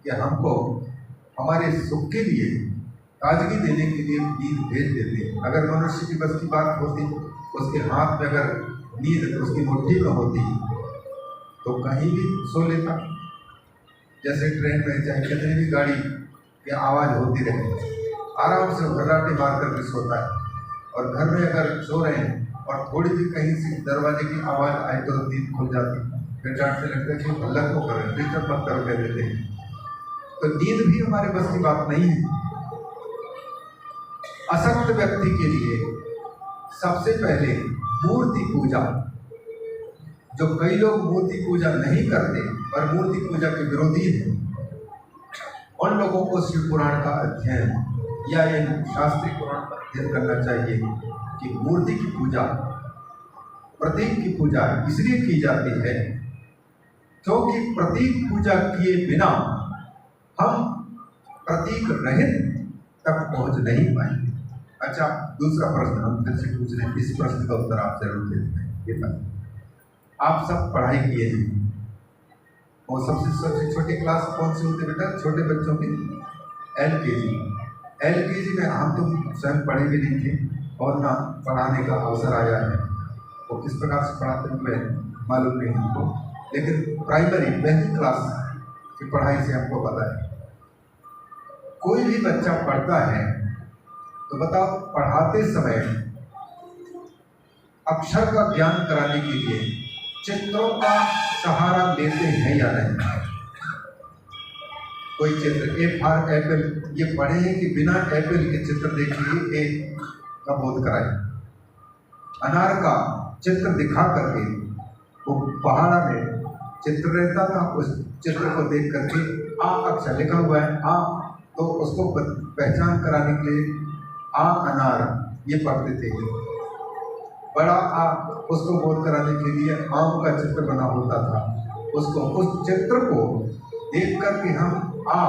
कि हमको हमारे सुख के लिए, ताजगी देने के लिए नींद भेज देते हैं। अगर मनुष्य की बस की बात होती, उसके हाथ में अगर नींद उसकी मुट्ठी में होती तो कहीं भी सो लेता। जैसे ट्रेन में चाहे कितनी भी गाड़ी की आवाज़ होती रहे, आराम से घर्राटे मार कर के सोता है। और घर में अगर सो रहे हैं और थोड़ी भी कहीं से दरवाजे की आवाज़ आए तो नींद खुल जाती, फिर डांटने लगता है कि हल्ला क्यों कर रहे हैं, डिस्टर्ब मत करो, कह देते हैं। तो नींद भी हमारे बस की बात नहीं है। असक्त व्यक्ति के लिए सबसे पहले मूर्ति पूजा, जो कई लोग मूर्ति पूजा नहीं करते और मूर्ति पूजा के विरोधी हैं, उन लोगों को शिव पुराण का अध्ययन या इन शास्त्रीय पुराण का अध्ययन करना चाहिए कि मूर्ति की पूजा, प्रतीक की पूजा इसलिए की जाती है क्योंकि प्रतीक पूजा किए बिना हम प्रतीक रहित तक पहुंच नहीं पाएंगे। अच्छा, दूसरा प्रश्न हम फिर से पूछ रहे हैं, इस प्रश्न का उत्तर आप जरूर देते हैं। ये बताइए, आप सब पढ़ाई किए हैं और सबसे छोटी क्लास कौन सी होती है बेटा? छोटे बच्चों की LKG में हम तो स्वयं पढ़े भी नहीं थे और ना पढ़ाने का अवसर आया है। वो किस प्रकार से पढ़ाते हैं मैं मालूम नहीं हमको, लेकिन प्राइमरी पहली क्लास की पढ़ाई से हमको पता है। कोई भी बच्चा पढ़ता है तो बताओ, पढ़ाते समय अक्षर का ज्ञान कराने के लिए चित्रों का सहारा लेते हैं या नहीं? कोई चित्र ए फॉर एप्पल, ये पढ़े हैं कि बिना एप्पल के चित्र देखिए ए का बोध कराए। अनार का चित्र दिखा करके, वो पहाड़ा में चित्र रहता था, उस चित्र को देख करके आ अक्षर लिखा हुआ है आ, तो उसको पहचान कराने के लिए आ अनार ये पढ़ते थे। बड़ा आ, उसको बोध कराने के लिए आम का चित्र बना होता था। उसको, उस चित्र को देख करके हम आ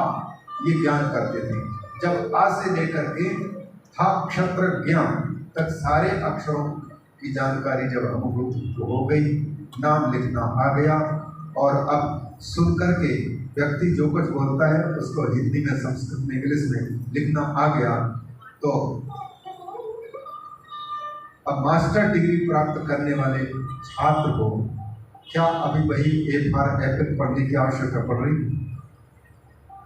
ये ज्ञान करते थे। जब आ से लेकर के था क्षत्र ज्ञान तक सारे अक्षरों की जानकारी जब हमको हो गई, नाम लिखना आ गया, और अब सुन करके व्यक्ति जो कुछ बोलता है उसको हिंदी में, संस्कृत में, इंग्लिश में लिखना आ गया, तो अब मास्टर डिग्री प्राप्त करने वाले छात्र को क्या अभी वही ए फॉर एप्पल पढ़ने की आवश्यकता पड़ रही,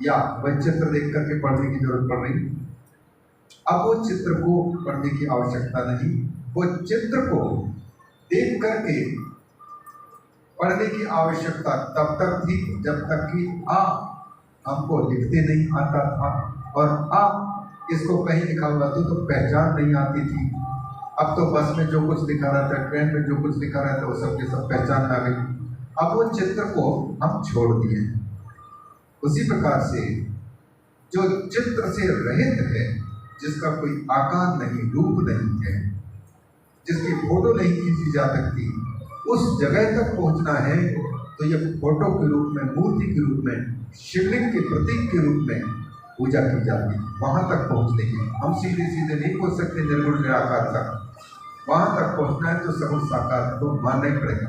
या वह चित्र देख करके पढ़ने की जरूरत पड़ रही? अब वो चित्र को पढ़ने की आवश्यकता नहीं, वो चित्र को देख करके पढ़ने की आवश्यकता तब तक थी जब तक कि आ हमको लिखते नहीं आता था, और आ इसको कहीं लिखा हुआ तो पहचान नहीं आती थी। अब तो बस में जो कुछ लिखा रहता है, ट्रेन में जो कुछ लिखा रहता है, वो सब के सब पहचान आ गई। अब वो चित्र को हम छोड़ दिए। उसी प्रकार से जो चित्र से रहित है, जिसका कोई आकार नहीं, रूप नहीं है, जिसकी फोटो नहीं खींची जा सकती, उस जगह तक पहुंचना है तो ये फोटो के रूप में, मूर्ति के रूप में, शिवलिंग के प्रतीक के रूप में पूजा की जाती है। वहां तक पहुंचने के हम सीधे सीधे नहीं पहुंच सकते निर्गुण निराकार तक। वहां तक पहुंचना है तो सगुण साकार को मानना ही पड़ेगा।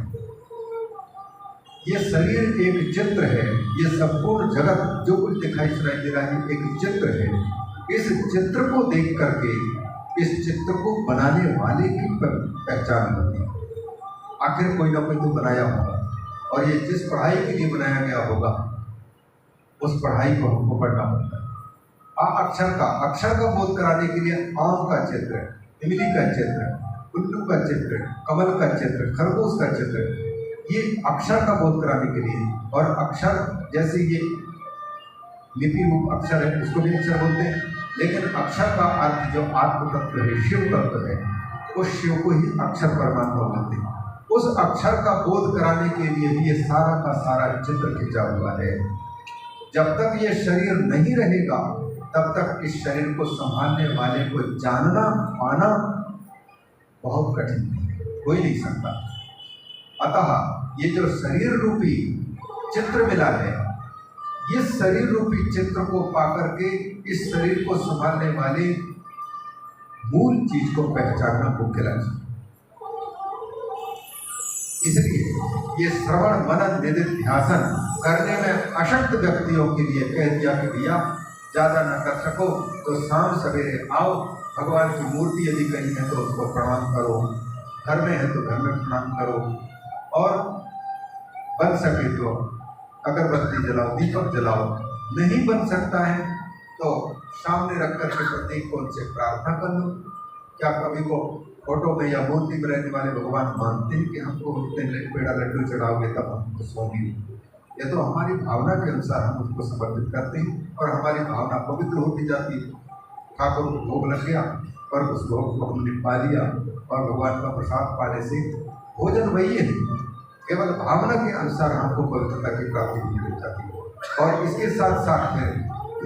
ये शरीर एक चित्र है, ये संपूर्ण जगत जो कुछ दिखाई सुनाई दे रहा है एक चित्र है। इस चित्र को देख करके इस चित्र को बनाने वाले की पहचान होती है। आखिर कोई ना कोई तो बनाया होगा, और ये जिस पढ़ाई के लिए बनाया गया होगा उस पढ़ाई को हमको पढ़ना पड़ता है। अक्षर का बोध कराने के लिए आम का चित्र, इमली का चित्र, उल्लू का चित्र, कमल का चित्र, खरगोश का चित्र, ये अक्षर का बोध कराने के लिए। और अक्षर जैसे ये लिपि रूप अक्षर है, उसको भी अक्षर बोलते हैं, लेकिन अक्षर का अर्थ जो आत्म तत्व है, शिव तत्व है, उस शिव को ही अक्षर परमात्मा बोलते हैं। उस अक्षर का बोध कराने के लिए भी ये सारा का सारा चित्र खींचा हुआ है। जब तक ये शरीर नहीं रहेगा तब तक इस शरीर को संभालने वाले को जानना पाना बहुत कठिन है, हो ही नहीं सकता। अतः ये जो शरीर रूपी चित्र मिला है, ये शरीर रूपी चित्र को पाकर के इस शरीर को संभालने वाले मूल चीज को पहचानना मुख्य लक्ष्य। इसलिए ये श्रवण मनन निधिध्यासन करने में अशक्त व्यक्तियों के लिए कह दिया कि भैया ज़्यादा न कर सको तो शाम सवेरे आओ, भगवान की मूर्ति यदि कहीं है तो उसको प्रणाम करो, घर में है तो घर में प्रणाम करो, और बन सके तो अगरबत्ती जलाओ, दीपक जलाओ। नहीं बन सकता है तो सामने रख कर के प्रतीक को उनसे प्रार्थना कर लो। क्या कभी को फोटो में या मूर्ति में रहने वाले भगवान मानते हैं कि हमको उतने पेड़ा लड्डू चढ़ाओगे तब हमको सोगी? ये तो हमारी भावना के अनुसार हम उसको समर्पित करते हैं और हमारी भावना पवित्र होती जाती है। ठाकुर को भोग लग गया और उस भोग को हमने पा लिया, और भगवान का प्रसाद पाने से भोजन वही है, केवल भावना के अनुसार हमको पवित्रता की प्राप्ति मिल जाती है। और इसके साथ साथ में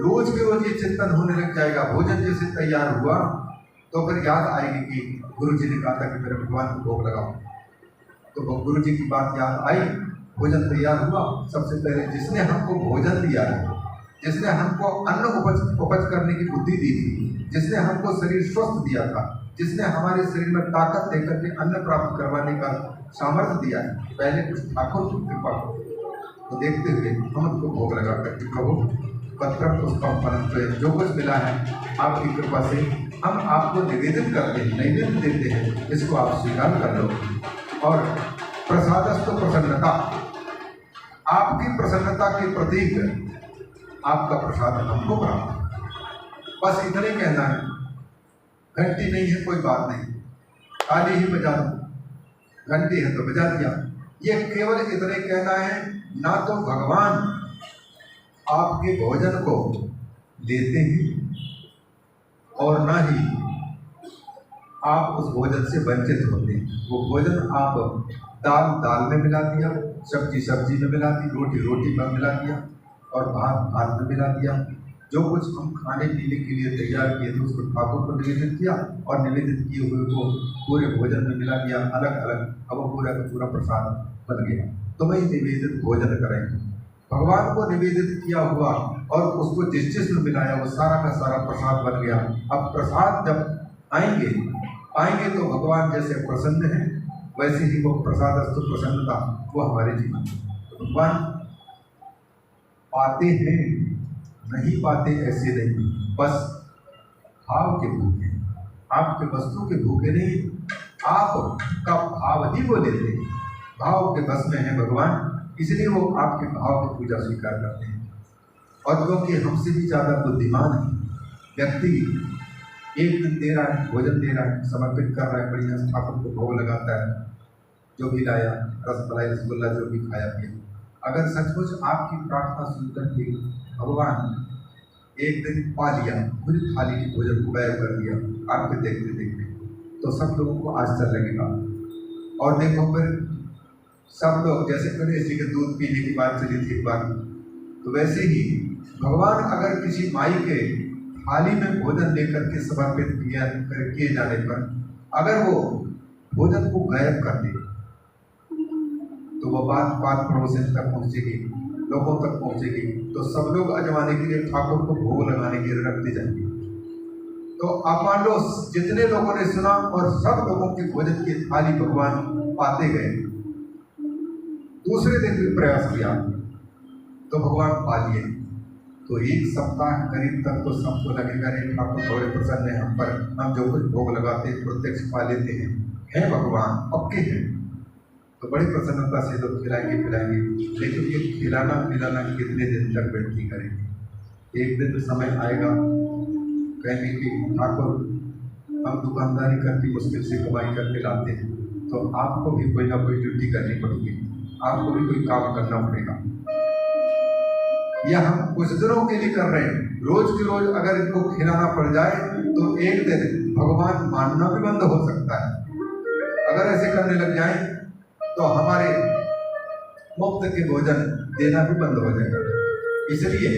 रोज के रोज ये चिंतन होने लग जाएगा। भोजन जैसे तैयार हुआ तो फिर याद आएगी कि गुरु जी ने कहा था कि मेरे भगवान को भोग लगाओ, तो गुरु जी की बात याद आई, भोजन तैयार हुआ। सबसे पहले जिसने हमको भोजन दिया है, जिसने हमको अन्न उपज करने की बुद्धि दी थी, जिसने हमको शरीर स्वस्थ दिया था, जिसने हमारे शरीर में ताकत देकर के अन्न प्राप्त करवाने का सामर्थ्य दिया है, पहले कुछ ठाकुर की कृपा को देखते हुए हम उसको भोग लगा करके प्रभु पत्रम पुष्पम परम, जो कुछ मिला है आपकी कृपा से हम आपको निवेदन करते हैं, नैवेद्य देते हैं, इसको आप स्वीकार कर लो। और प्रसादस्तु प्रसन्नता, आपकी प्रसन्नता के प्रतीक आपका प्रसाद हमको प्राप्त। बस इतने कहना है। घंटी नहीं है कोई बात नहीं, ताली ही बजा दो, घंटी है तो बजा दिया। ये केवल इतने कहना है, ना तो भगवान आपके भोजन को लेते हैं और ना ही आप उस भोजन से वंचित होते हैं। वो भोजन आप दाल दाल में मिला दिया, सब्जी सब्जी में मिला दी, रोटी रोटी में मिला दिया और भात भात में मिला दिया। जो कुछ हम खाने पीने के लिए तैयार किए थे उसको ठाकुर को निवेदित किया और निवेदित किए हुए को पूरे भोजन में मिला दिया अलग अलग। अब वो पूरा का पूरा प्रसाद बन गया। तो वही निवेदित भोजन करेंगे। भगवान को निवेदित किया हुआ और उसको जिस जिस में मिलाया वो सारा का सारा प्रसाद बन गया। अब प्रसाद जब पाएंगे तो भगवान जैसे प्रसन्न है वैसे ही वो प्रसादस्तु प्रसन्नता वो हमारे जीवन में। तो भगवान पाते हैं, नहीं पाते ऐसे नहीं, बस भाव के भूखे, आपके वस्तु के भूखे नहीं, आपका भाव ही वो लेते हैं। भाव के बस में है भगवान, इसलिए वो आपके भाव की पूजा स्वीकार करते हैं। और क्योंकि हमसे भी ज़्यादा बुद्धिमान है व्यक्ति, एक दिन दे रहा है, भोजन दे रहा है, समर्पित कर रहा है, बढ़िया ठाकुर को भोग लगाता है, जो भी लाया रसमलाई रसगुल्ला जो भी खाया पिया। अगर सचमुच आपकी प्रार्थना सुनकर के भगवान एक दिन पा लिया, पूरी थाली की भोजन को गायब कर दिया आपके देखते देखते, तो सब लोगों को आश्चर्य लगेगा। और देखो फिर सब लोग, जैसे गणेश जी के दूध पीने की बात चली थी एक बार, तो वैसे ही भगवान अगर किसी माई के थाली में भोजन लेकर के समर्पित किए जाने पर अगर वो भोजन को गायब कर दे तो वो बात पड़ोसन तक पहुँचेगी, लोगों तक पहुँचेगी, तो सब लोग अजमाने के लिए ठाकुर को भोग लगाने के लिए रखते जाएंगे। तो आप मान लो जितने लोगों ने सुना और सब लोगों की भोजन की थाली भगवान पाते गए, दूसरे दिन भी प्रयास किया तो भगवान पा लिए। तो एक सप्ताह करीब तक तो सबको लगेगा नहीं ठाकुर थोड़े प्रसन्न है हम पर, हम जो कुछ भोग लगाते हैं प्रत्यक्ष पा लेते हैं भगवान पक्के हैं। तो बड़ी प्रसन्नता से लोग खिलाएंगे पिलाएंगे, लेकिन ये खिलाना पिलाना कितने दिन तक व्यक्ति करेंगे। एक दिन समय आएगा कहेंगे कि ठाकुर हम दुकानदारी करके मुश्किल से कमाई करके लाते हैं, तो आपको भी कोई ना कोई ड्यूटी करनी पड़ेगी, आपको भी कोई काम करना पड़ेगा। यह हम कुछ दिनों के लिए कर रहे हैं, रोज के रोज अगर इनको खिलाना पड़ जाए तो एक दिन भगवान मानना भी बंद हो सकता है। अगर ऐसे करने लग जाएं तो हमारे मुफ्त के भोजन देना भी बंद हो जाएगा। इसलिए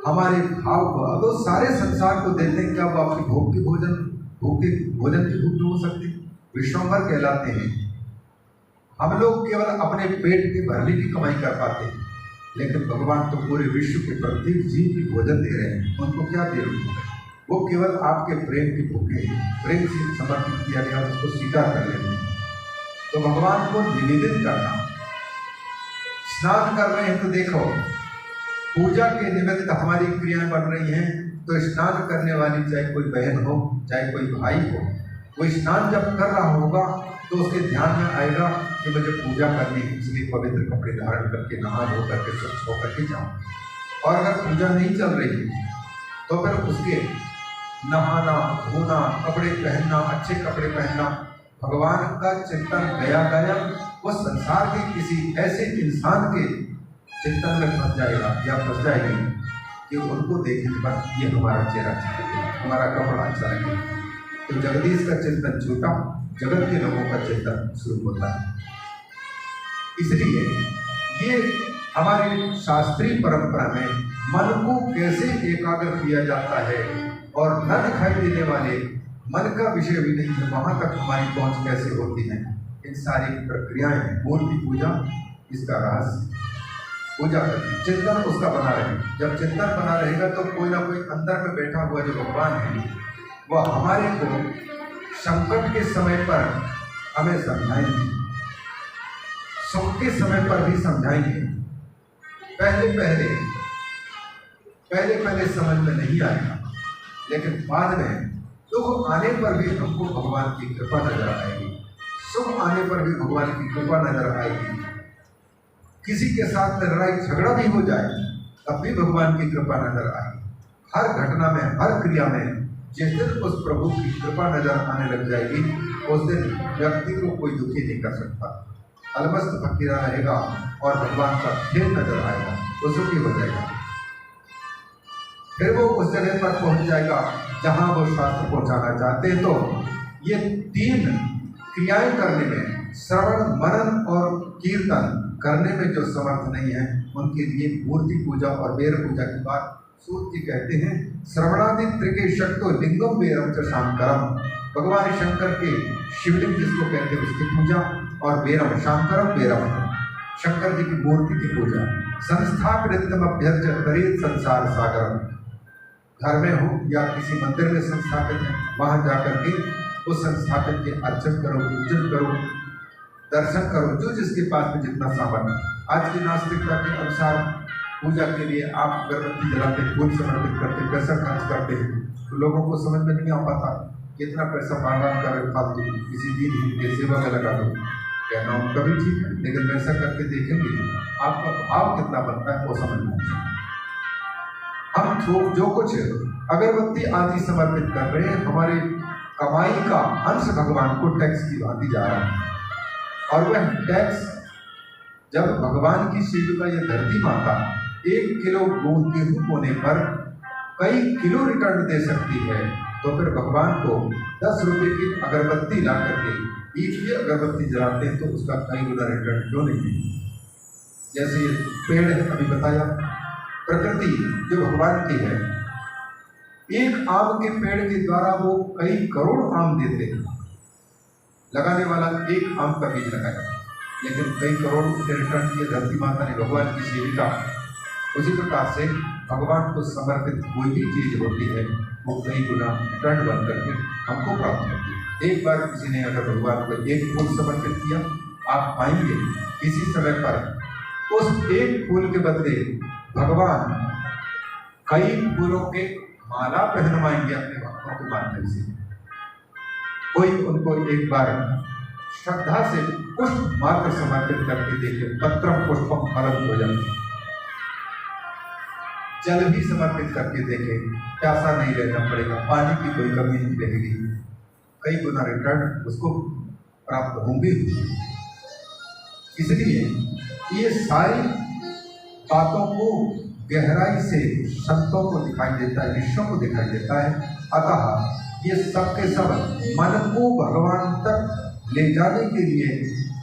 हमारे भाव को, अब तो सारे संसार को देते हैं, क्या वो आपके भोग के भोजन की भूख हो सकते? विश्वम्भर कहलाते हैं। हम लोग केवल अपने पेट के भरने की कमाई कर पाते हैं, लेकिन भगवान तो पूरे विश्व के प्रत्येक जीव की भोजन दे रहे हैं। उनको क्या दे रहे हैं? वो केवल आपके प्रेम की भूखे, प्रेम से समर्पित किया गया उसको स्वीकार कर लेते हैं। तो भगवान को निवेदित करना, स्नान कर रहे हैं तो देखो पूजा के निमित्त हमारी क्रियाएं बन रही हैं, तो स्नान करने वाली चाहे कोई बहन हो चाहे कोई भाई हो, वो स्नान जब कर रहा होगा तो उसके ध्यान में आएगा कि मुझे पूजा करनी है, इसलिए पवित्र कपड़े धारण करके नहा धो करके स्वच्छ होकर के जाऊँ। और अगर पूजा नहीं चल रही तो फिर उसके नहाना धोना, कपड़े पहनना, अच्छे कपड़े पहनना, भगवान का चिंतन गया वो संसार के किसी ऐसे इंसान के चिंतन में फंस जाएगा या फंस जाएगी कि उनको देखने पर ये हमारा चेहरा अच्छा लगेगा, हमारा कपड़ा अच्छा लगेगा। तो जगदीश का चिंतन छूटा, जगत के लोगों का चिंतन शुरू होता है। इसलिए ये हमारी शास्त्रीय परंपरा में मन को कैसे एकाग्र किया जाता है और न दिखाई देने वाले मन का विषय भी नहीं है, वहाँ तक हमारी पहुँच कैसे होती है, इन सारी प्रक्रियाएं, मूर्ति पूजा इसका रहस्य। पूजा करके चिंतन उसका बना रहे, जब चिंतन बना रहेगा तो कोई ना कोई अंदर में बैठा हुआ जो भगवान है वह हमारे को संकट के समय पर हमें समझाएंगे, सुख के समय पर भी समझाएंगे। पहले समझ में नहीं आएगा, लेकिन बाद में दुख आने पर भी हमको भगवान की कृपा नजर आएगी, सुख आने पर भी भगवान की कृपा नजर आएगी। किसी के साथ लड़ाई झगड़ा भी हो जाए तब भी भगवान की कृपा नजर आएगी। हर घटना में, हर क्रिया में जिस दिन उस प्रभु की कृपा नजर आने लग जाएगी, उस दिन व्यक्ति को कोई दुखी नहीं कर सकता। अलमस्त फकीरा रहेगा और भगवान का खेल नजर आएगा, वो सुखी हो जाएगा। फिर वो उस जगह पर पहुंच जाएगा जहां वो शास्त्र पहुंचाना चाहते हैं। तो ये 3 क्रियाएं करने में, श्रवण, मनन और कीर्तन करने में जो समर्थ नहीं है, उनके लिए मूर्ति पूजा और बेर पूजा की बात सूत जी कहते हैं। श्रवणादि त्रिके शक्तो लिंगम बेरम च शांकरम। भगवान शंकर के शिवलिंग जिसको कहते हैं उसकी पूजा, और बेरम शांकरम बेरम शंकर जी की मूर्ति की पूजा। संस्थापितम अभ्यर्च तरेत संसार सागरम। घर में हो या किसी मंदिर में संस्थापित है, वहां जाकर के उस संस्थापित के अर्चन करो, पूजन करो, दर्शन करो, जो जिसके पास में जितना सामर्थ्य। आज की नास्तिकता के अनुसार पूजा के लिए आप अगरबत्ती जलाते, फूल समर्पित करते, पैसा खर्च करते हैं, तो लोगों को समझ में नहीं आ पाता कितना पैसा भगवान का फालतू किसी दीन के सेवा में लगा दो। कहना उनका भी ठीक है, लेकिन वैसा करके देखेंगे आपका भाव कितना बनता है वो समझना चाहिए। हम जो कुछ अगरबत्ती आदि समर्पित कर रहे हैं, हमारे कमाई का अंश भगवान को टैक्स की भांति जा रहा है, और वह टैक्स जब भगवान की सेविका ये धरती माता 1 किलो गेहूं बोने पर कई किलो रिटर्न दे सकती है, तो फिर भगवान को 10 रुपये की अगरबत्ती ला करके एक ही अगरबत्ती जलाते हैं, तो उसका कई गुना रिटर्न क्यों नहीं है। जैसे ये पेड़ है, अभी बताया, प्रकृति जो भगवान की है, एक आम के पेड़ के द्वारा वो कई करोड़ आम देते हैं। लगाने वाला एक आम का बीज लगाया, लेकिन कई करोड़ उसके रिटर्न किए धरती माता ने, भगवान की सेविका। उसी प्रकार से भगवान को समर्पित कोई भी चीज होती है, वो कई गुना रिटर्न बन करके हमको प्राप्त होती है। एक बार किसी ने अगर भगवान को एक फूल समर्पित किया, आप पाएंगे किसी समय पर उस एक फूल के बदले भगवान कई फूलों के माला पहनवाएंगे अपने भक्तों के माध्यम से। कोई उनको एक बार श्रद्धा से पुष्प मात्र समर्पित करके देखे, पत्रम पुष्पम फलम भोजन, जल भी समर्पित करके देखे, प्यासा नहीं रहना पड़ेगा, पानी की कोई कमी नहीं रहेगी, कई गुना रिटर्न उसको प्राप्त होंगे। इसलिए ये सारी बातों को गहराई से संतों को दिखाई देता है, ऋषियों को दिखाई देता है। अतः ये सब के सब मन को भगवान तक ले जाने के लिए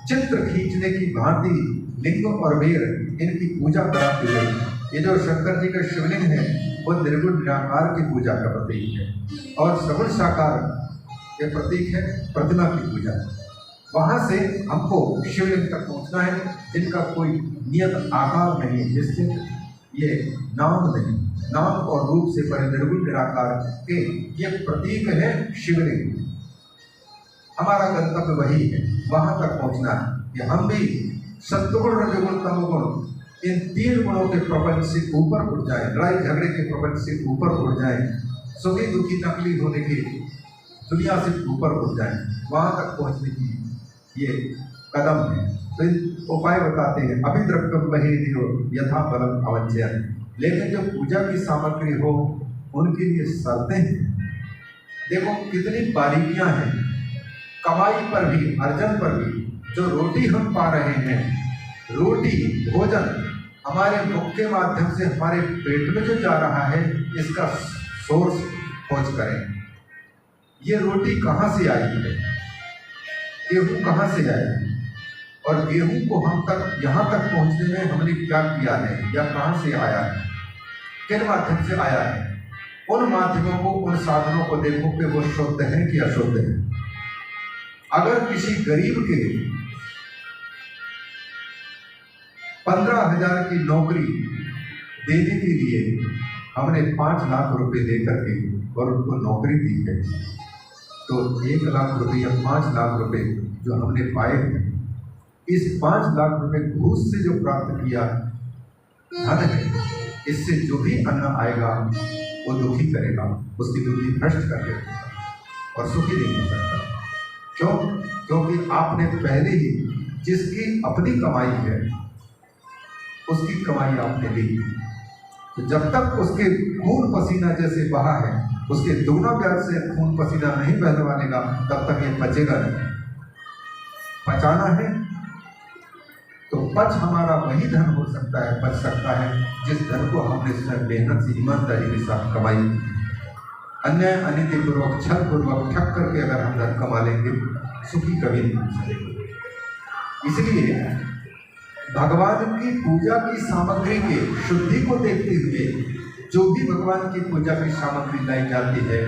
चित्र खींचने की भांति लिंग और बेर इनकी पूजा कराती गई। ये जो शंकर जी का शिवलिंग है, वो निर्गुण निराकार की पूजा का प्रतीक है, और सगुण साकार के प्रतीक है प्रतिमा की पूजा। वहां से हमको शिवलिंग तक पहुंचना है, जिनका कोई नियत आकार नहीं, जिससे ये नाम नहीं, नाम और रूप से परे निर्गुण निराकार के ये प्रतीक है शिवलिंग। हमारा गंतव्य वही है, वहां तक पहुंचना है कि हम भी सत्वगुण, रजोगुण, तमोगुण इन 3 गुणों के प्रपंच से ऊपर उठ जाए, लड़ाई झगड़े के प्रपंच से ऊपर उठ जाए, सुखी दुखी नकली होने की दुनिया से ऊपर उठ जाए। वहां तक पहुंचने की ये कदम है। तो उपाय बताते हैं, अभिद्रव्यम बहिर्यो यथा बलम अवंचयन। लेकिन जो पूजा की सामग्री हो, उनके लिए शर्तें हैं। देखो कितनी बारीकियां हैं। कमाई पर भी, अर्जन पर भी, जो रोटी हम पा रहे हैं, रोटी भोजन हमारे मुख के माध्यम से हमारे पेट में जो जा रहा है, इसका सोर्स खोज करें। ये रोटी कहाँ से आई है, गेहूं कहाँ से आया है, और गेहूं को हम तक यहाँ तक पहुँचने में हमने क्या किया है, या कहाँ से आया है, किन माध्यम से आया है। उन माध्यमों को, उन साधनों को देखो कि वो शुद्ध है कि अशुद्ध है। अगर किसी गरीब के 15,000 की नौकरी देने के लिए हमने 5 लाख रुपए देकर के और उनको नौकरी दी है, तो 1 लाख रुपये या 5 लाख रुपए जो हमने पाए हैं, इस 5 लाख रुपए घूस से जो प्राप्त किया धन है, इससे जो भी अन्न आएगा वो दुखी करेगा, उसकी बुद्धि भ्रष्ट कर देगा और सुखी नहीं हो सकता। क्यों? क्योंकि आपने पहले ही जिसकी अपनी कमाई है, उसकी कमाई आपने ली, तो जब तक उसके खून पसीना जैसे बहा है, उसके दुगना प्यार से खून पसीना नहीं बहने लेगा तब तक ये पचेगा नहीं। पचाना है तो पच हमारा वही धन हो सकता है, बच सकता है जिस धन को हमने स्वयं मेहनत से ईमानदारी के साथ कमाई। अन्य अनिति पूर्वक छल पूर्वक ठग करके अगर हम धन कमा लेंगे सुखी कभी नहीं हो सकेंगे। इसलिए भगवान की पूजा की सामग्री के शुद्धि को देखते हुए जो भी भगवान की पूजा की सामग्री लाई जाती है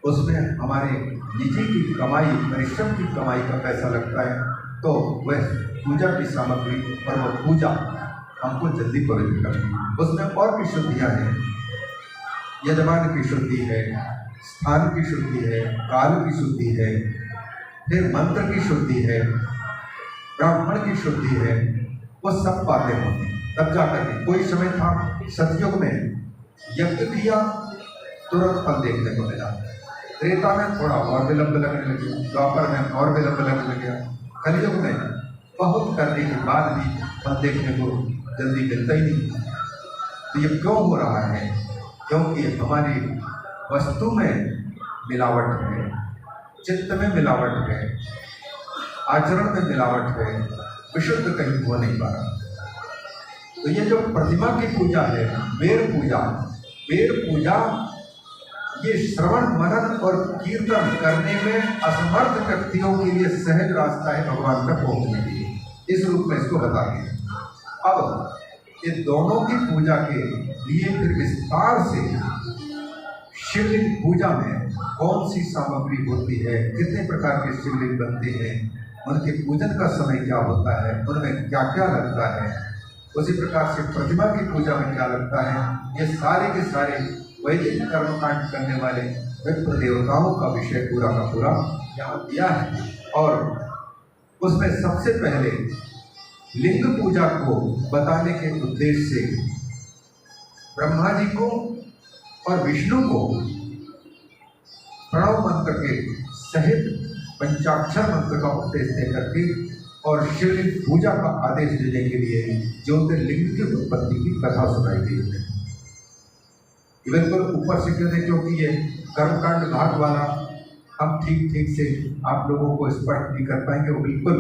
उसमें हमारे निजी की कमाई, परिश्रम की कमाई का पैसा लगता है, तो वह पूजा की सामग्री और वह पूजा हमको जल्दी पवित्र करती है। उसमें और भी शुद्धियाँ हैं, यजमान की शुद्धि है, स्थान की शुद्धि है, काल की शुद्धि है, फिर मंत्र की शुद्धि है, ब्राह्मण की शुद्धि है, वो सब बातें होती। तब जाकर के कोई समय था सतयुग में यज्ञ किया तुरंत फल देखने को मिला, त्रेता में थोड़ा और विलंब लगने लगे, द्वापर में और विलंब लगने लगे, कलयुग में बहुत करने के बाद भी फल देखने को जल्दी मिलता ही नहीं। तो ये क्यों हो रहा है? क्योंकि हमारी वस्तु में मिलावट है, चित्त में मिलावट है, आचरण में मिलावट है, विशुद्ध कहीं हो नहीं पा रहा। तो ये जो प्रतिमा की पूजा है, बेर पूजा ये श्रवण मनन और कीर्तन करने में असमर्थ व्यक्तियों के लिए सहज रास्ता है भगवान तक पहुंचने के लिए। इस रूप में इसको बता दिया। अब ये दोनों की पूजा के लिए फिर विस्तार से शिवलिंग पूजा में कौन सी सामग्री होती है, कितने प्रकार के शिवलिंग बनते हैं, उनके पूजन का समय क्या होता है, उनमें क्या क्या लगता है, उसी प्रकार से प्रतिमा की पूजा में क्या लगता है, ये सारे के सारे वैदिक कर्मकांड करने वाले विप्र देवताओं का विषय पूरा का पूरा यहाँ दिया है। और उसमें सबसे पहले लिंग पूजा को बताने के उद्देश्य से ब्रह्मा जी को और विष्णु को प्रणव मंत्र के सहित पंचाक्षर मंत्र का उपदेश देकर के और शिवलिंग पूजा का आदेश देने के लिए ज्योतिर्लिंग की उत्पत्ति की कथा सुनाई गई है। बिल्कुल ऊपर से क्यों? क्योंकि ये कर्मकांड भाग वाला हम ठीक से आप लोगों को स्पष्ट नहीं कर पाएंगे, वो बिल्कुल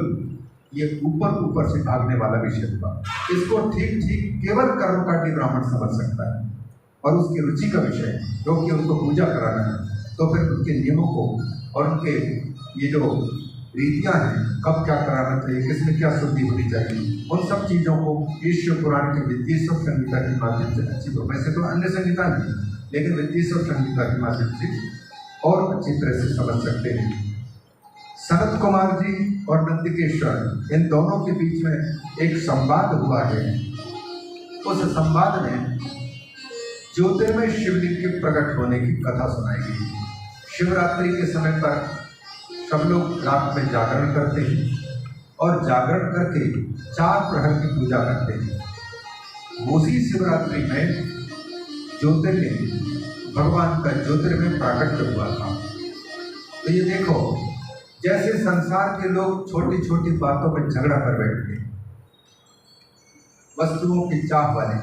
ये ऊपर से भागने वाला विषय हुआ। इसको ठीक केवल कर्मकांडी ब्राह्मण समझ सकता है और उसकी रुचि का विषय है, क्योंकि उनको पूजा कराना है। तो फिर उनके नियमों को और उनके ये जो रीतियाँ हैं, कब क्या कराना चाहिए, किसमें क्या शुद्धि होनी चाहिए, उन सब चीज़ों को ईश्वर पुराण के विद्येश्वर संहिता के माध्यम से अच्छी हो, वैसे तो अन्य संहिता भी, लेकिन विद्येश्वर संहिता के माध्यम से और अच्छी तरह से समझ सकते हैं। सनत कुमार जी और नंदिकेश्वर, इन दोनों के बीच में एक संवाद हुआ है। उस संवाद में ज्योतिर्मय शिवलिंग के प्रकट होने की कथा सुनाई गई। शिवरात्रि के समय पर सब लोग रात में जागरण करते हैं और जागरण करके 4 प्रहर की पूजा करते हैं। उसी शिवरात्रि में ज्योतिर्लिंग भगवान का ज्योतिर्मय प्राकट्य हुआ था। तो ये देखो, जैसे संसार के लोग छोटी छोटी बातों पर झगड़ा कर बैठते हैं, वस्तुओं की चाह वाले,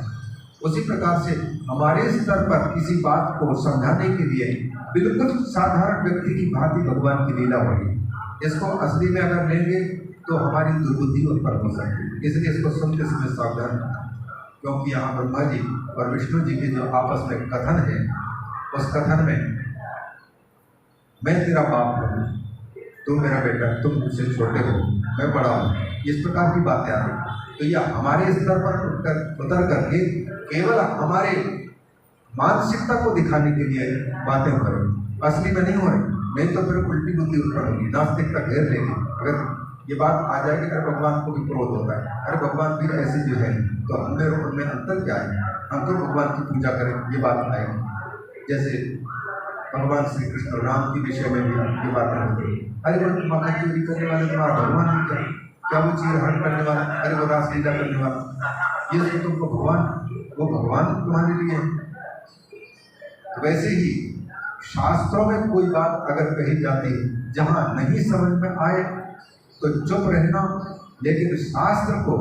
उसी प्रकार से हमारे स्तर पर किसी बात को समझाने के लिए बिल्कुल साधारण व्यक्ति की भांति भगवान की लीला होगी। इसको असली में अगर लेंगे तो हमारी दुर्बुद्धि उत्पन्न हो सकती है। इसलिए इसको सुनते समय सावधान, क्योंकि यहाँ ब्रह्मा जी और विष्णु जी के जो आपस में कथन है, उस कथन में मैं तेरा बाप हूँ, तुम मेरा बेटा, तुम मुझसे छोटे हो, मैं बड़ा हूँ, इस प्रकार की बातें आ रही। तो यह हमारे स्तर पर उतर करके केवल हमारे मानसिकता को दिखाने के लिए बातें हो रही, असली में नहीं हो रही। नहीं तो फिर उल्टी बुद्धि उत्पन्न होगी, नास्तिकता घेर लेगी। अगर ये बात आ जाएगी, अगर भगवान को भी क्रोध होता है, अरे भगवान फिर ऐसे जो है, तो हमें और उनमें अंतर क्या है, हम तो भगवान की पूजा करें, ये बात आएगी। जैसे भगवान श्री कृष्ण राम के विषय में भी ये बातें होती है, अरे वो तुम्हारा चोरी करने वाले तुम्हारा भगवान नहीं कर, क्या वो चीरहरण करने वाला, अरे वो रासलीला करने वाला, ये तो तुमको वो भगवान तुम्हारे लिए है। वैसे ही शास्त्रों में कोई बात अगर कही जाती है, जहाँ नहीं समझ में आए तो चुप रहना, लेकिन शास्त्र को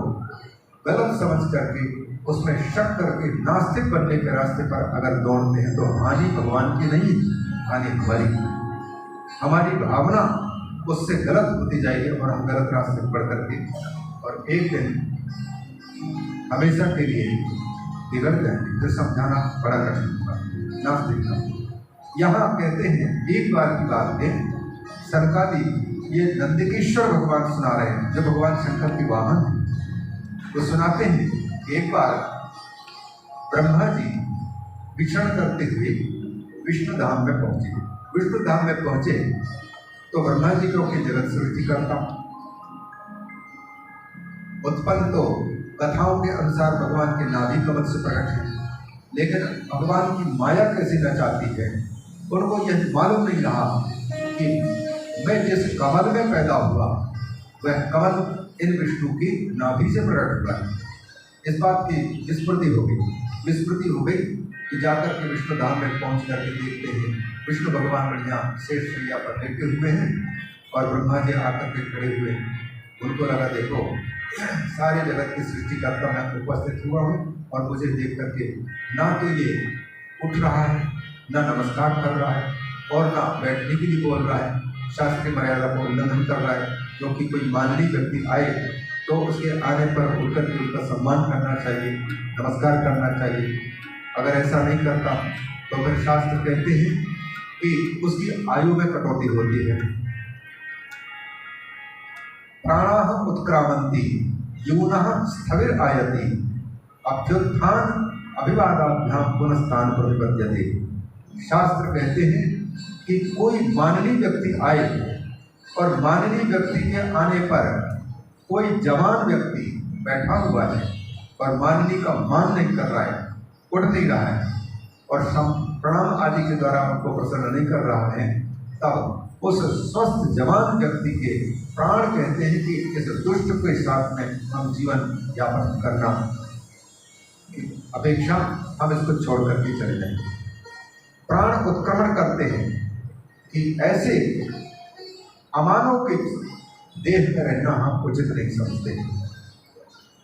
गलत समझ करके उसमें शक करके नास्तिक बनने के रास्ते पर अगर दौड़ते हैं तो हानि भगवान की नहीं, हानि हमारी भावना उससे गलत होती जाएगी और हम गलत रास्ते पर बढ़ करके और एक दिन हमेशा के लिए बिगड़ जाएंगे। फिर समझाना बड़ा कठिन होगा नास्तिक। यहाँ कहते हैं एक बार की बात है, सरकारी ये नंदकेश्वर भगवान सुना रहे हैं जो भगवान शंकर के वाहन है। तो सुनाते हैं एक बार ब्रह्मा जी विचरण करते हुए विष्णु धाम में पहुंचे। विष्णु धाम में पहुंचे तो ब्रह्मा जी को कि जगत सृष्टि करता उत्पन्न तो कथाओं के अनुसार भगवान के नाभि कमल से प्रकट है, लेकिन भगवान की माया कैसी नचाती है उनको यह मालूम नहीं रहा कि मैं जिस कमल में पैदा हुआ वह कमल इन विष्णु की नाभि से प्रकट हुआ है। इस बात की विस्मृति हो गई कि जाकर के विष्णु धाम में पहुंच करके देखते हैं विष्णु भगवान बढ़िया शेष शैया पर लेटे हुए हैं और ब्रह्मा जी आकर के खड़े हुए हैं। उनको लगा देखो सारे जगत की सृष्टि करता मैं उपस्थित हुआ हूँ और मुझे देख करके ना तो ये उठ रहा है, ना नमस्कार कर रहा है और ना बैठने के लिए बोल रहा है, शास्त्रीय मर्यादा को उल्लंघन कर रहा है। क्योंकि कोई माननीय व्यक्ति आए तो उसके आने पर उठकर के उसका सम्मान करना चाहिए, नमस्कार करना चाहिए। अगर ऐसा नहीं करता तो फिर शास्त्र कहते हैं कि उसकी आयु में कटौती होती है। प्राणाः उत्क्रामन्ति यूनः स्थविर आयति अभ्युत्थान अभिवादाभ्याम पुनस्तान प्रतिपद्यते। शास्त्र कहते हैं कि कोई माननीय व्यक्ति आए और माननीय व्यक्ति के आने पर कोई जवान व्यक्ति बैठा हुआ है और माननीय का मान नहीं कर रहा है, उठ नहीं रहा है और प्रणाम आदि के द्वारा उनको प्रसन्न नहीं कर रहा है, तब उस स्वस्थ जवान व्यक्ति के प्राण कहते हैं कि इस दुष्ट के साथ में हम जीवन यापन करना अपेक्षा हम इसको छोड़ करके चले जाएंगे। प्राण उत्क्रमण करते हैं कि ऐसे अमानव के देह में रहना हम उचित नहीं समझते।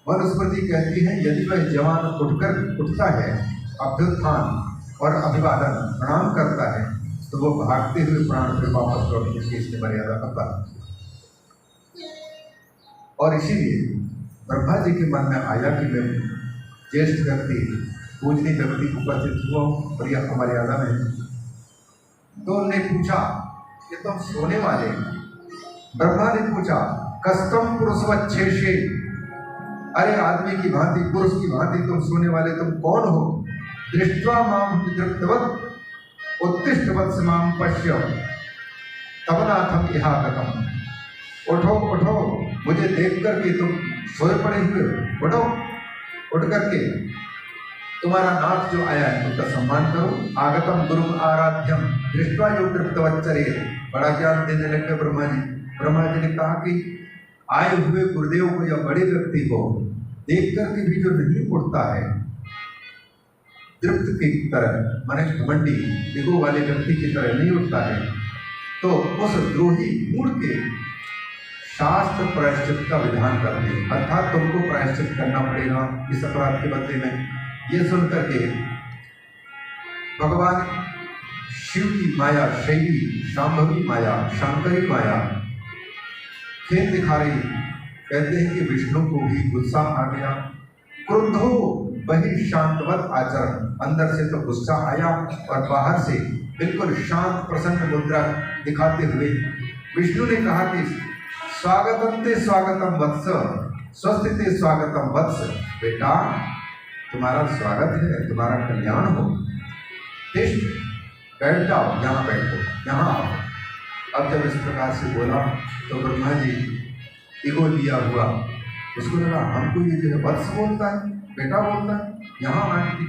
मनुस्मृति कहती है यदि वह जवान उठता है अभ्युत्थान और अभिवादन प्रणाम करता है तो वो भागते हुए प्राण फिर वापस लौटने की इसकी मर्यादा करता है। और इसीलिए ब्रह्मा जी के मन में आया कि मैं ज्येष्ठ व्यक्ति पूजनीय व्यक्ति उपस्थित हुआ और यह मर्यादा में तो उन्होंने पूछा कि तुम सोने वाले, ब्रह्मा ने पूछा कस्तम पुरुषवच्छेषे, अरे आदमी की भांति पुरुष की भांति तुम सोने वाले तुम कौन हो? दृष्ट्वा माम विदृप्तवत् उत्तिष्ठ वत्स माम पश्य तवनाथम इहागतम। उठो उठो, मुझे देख करके तुम सोए पड़े हुए, उठो, उठ करके तुम्हारा नाथ जो आया है उसका सम्मान करो। आगतम गुरुम आराध्यम दृष्ट्वा यो तृप्तवच्चरे। बड़ा ज्ञान देने लगे ब्रह्मा जी। ब्रह्मा जी ने कहा कि आए हुए गुरुदेव को या बड़े व्यक्ति को देख करके भी जो नहीं उठता है तृप्त की तरह माने घमंडी दिगो वाले व्यक्ति की तरह नहीं उठता है, तो उस द्रोही मूढ़ के शास्त्र प्रायश्चित का विधान करते हैं, अर्थात तुमको प्रायश्चित करना पड़ेगा इस अपराध के बदले में। ये सुनकर के भगवान शिव की माया, शैवी शांभवी माया, शांकरी माया खेल दिखा रही। कहते हैं कि विष्णु को भी गुस्सा आ गया। क्रोधो वही शांतवत आचरण, अंदर से तो गुस्सा आया और बाहर से बिल्कुल शांत प्रसन्न मुद्रा दिखाते हुए विष्णु ने कहा कि स्वागतम ते स्वागतम वत्स, स्वस्ति ते स्वागतम वत्स। बेटा तुम्हारा स्वागत है, तुम्हारा कल्याण हो, तिष्ठ, बैठ जाओ, यहाँ बैठो, यहाँ आओ। अब जब इस प्रकार से बोला तो ब्रह्मा जी ईगो लिया हुआ, उसको लगा हमको ये जो है वत्स बोलता है, बेटा बोलता है, यहाँ आने की।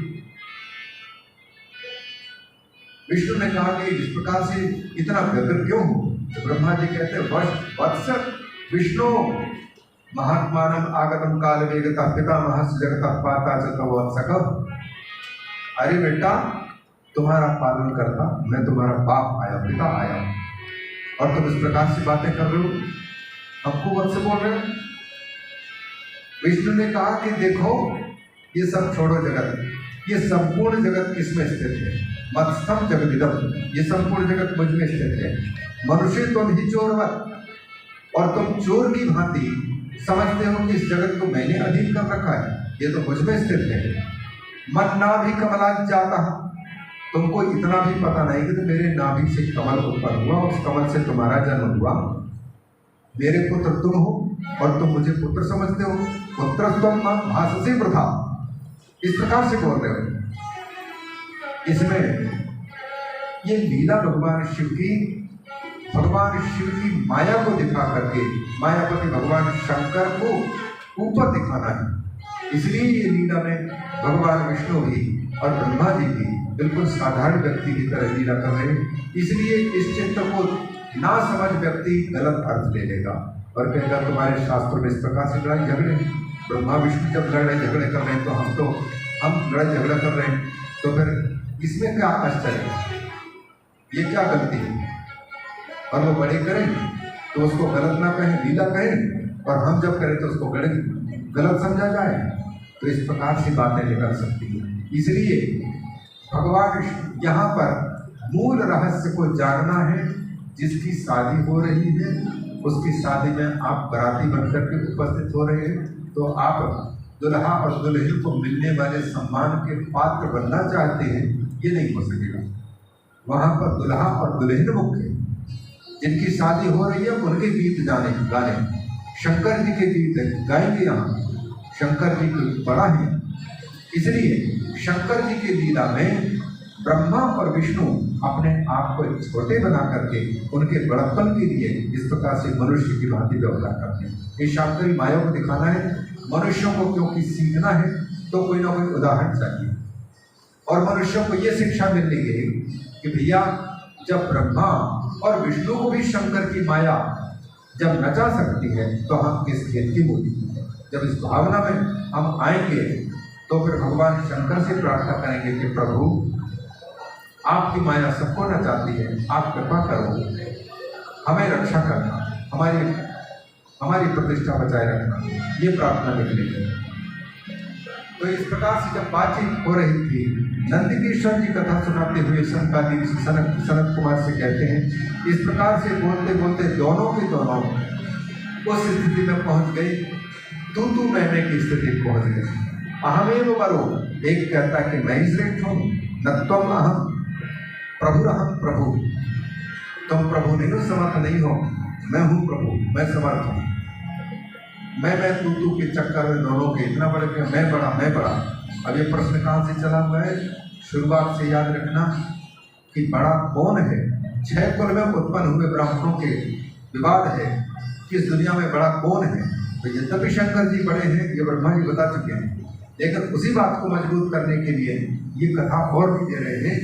विष्णु ने कहा कि इस प्रकार से इतना व्यग्र क्यों हो? तो ब्रह्मा जी कहते हैं वत्स विष्णु महात्मानम आगतम काल वेगता पितामह जगत पाता चतुर्वत्सक। अरे बेटा तुम्हारा पालन करता मैं तुम्हारा बाप आया, पिता आया, और तुम इस प्रकार से बातें कर रहे हो, हमको वत्स बोल रहे हो? विष्णु ने कहा कि देखो, ये सब छोड़ो जगत, ये संपूर्ण जगत किसमें स्थित है? मत्स्थम जगदिदम, ये संपूर्ण जगत मुझ में स्थित है। मनुष्य तुम ही चोरवत, और तुम चोर की भांति समझते हो कि इस जगत को मैंने अधीन कर रखा है, ये तो मुझ में स्थित है। मन नाभि कमलात जाता, तुमको इतना भी पता नहीं कि तो मेरे नाभि से कमल उत्पन्न हुआ, उस कमल से तुम्हारा जन्म हुआ। मेरे पुत्र तुम हो और तुम मुझे पुत्र समझते हो। पुत्र तुम भाषसी प्रथा, इस प्रकार से बोल रहे हो। इसमें ये लीला भगवान शिव की माया को दिखा करके मायापति भगवान शंकर को ऊपर दिखाना है। इसलिए ये लीला में भगवान विष्णु भी और ब्रह्मा जी भी बिल्कुल साधारण व्यक्ति की तरह लीला कर रहे हैं। इसलिए इस चित्र को ना समझ व्यक्ति गलत अर्थ ले लेगा और कहेगा तुम्हारे शास्त्र में इस प्रकार से लड़ाई झगड़े, ब्रह्मा विष्णु जब लड़ाई झगड़े कर रहे हैं तो हम लड़ाई झगड़ा कर रहे हैं, तो फिर इसमें क्या आश्चर्य है? ये क्या गलती है? और वो बड़े करें तो उसको गलत ना कहें, लीला कहें, और हम जब करें तो उसको गलत समझा जाए। तो इस प्रकार से बातें निकल सकती हैं। इसलिए भगवान यहाँ पर मूल रहस्य को जानना है। जिसकी शादी हो रही है उसकी शादी में आप बराती बनकर के उपस्थित हो रहे हैं, तो आप दुल्हा और दुल्हन को मिलने वाले सम्मान के पात्र बनना चाहते हैं, ये नहीं हो सकेगा। वहाँ पर दुल्हा और दुल्हन मुख्य, जिनकी शादी हो रही है उनके गीत गाने शंकर जी के गीत गाएंगे। यहाँ शंकर जी को बड़ा है, इसलिए शंकर जी की लीला में ब्रह्मा और विष्णु अपने आप को छोटे बना करके उनके बड़प्पन के लिए इस प्रकार से मनुष्य की भांति व्यवहार करते हैं। ये शांकरी माया को दिखाना है। मनुष्यों को क्योंकि सीखना है तो कोई ना कोई उदाहरण चाहिए, और मनुष्यों को ये शिक्षा मिलनी है कि भैया जब ब्रह्मा और विष्णु को भी शंकर की माया जब नचा सकती है तो हम किस खेत की मूली। जब इस भावना में हम आएंगे तो फिर भगवान शंकर से प्रार्थना करेंगे कि प्रभु आपकी माया सबको नचाती है, आप कृपा करो, हमें रक्षा करना, हमारी प्रतिष्ठा बचाए रखना, ये प्रार्थना निकलेगी। तो इस प्रकार से जब बातचीत हो रही थी, नंदकिशोर जी कथा सुनाते हुए सनकादि सनत कुमार से कहते हैं, इस प्रकार से बोलते बोलते दोनों के दोनों उस स्थिति में पहुंच गए, तू मैं की स्थिति पहुंच गए। अहमेव बरो, एक कहता कि मैं ही श्रेष्ठ हूँ, न त्वम अहम प्रभुरहम प्रभु, तुम प्रभु नहीं हो, समर्थ नहीं हो, मैं हूँ प्रभु, मैं समर्थ हूँ। मैं तू के चक्कर में दोनों के इतना बड़े कि मैं बड़ा। अब ये प्रश्न कहाँ से चला हुआ है? शुरुआत से याद रखना कि बड़ा कौन है। 6 कुल में उत्पन्न हुए ब्राह्मणों के विवाद है कि इस दुनिया में बड़ा कौन है। तो यद्यपि शंकर जी बड़े हैं, ये ब्रह्मा जी बता चुके हैं, लेकिन उसी बात को मजबूत करने के लिए ये कथा और भी दे रहे हैं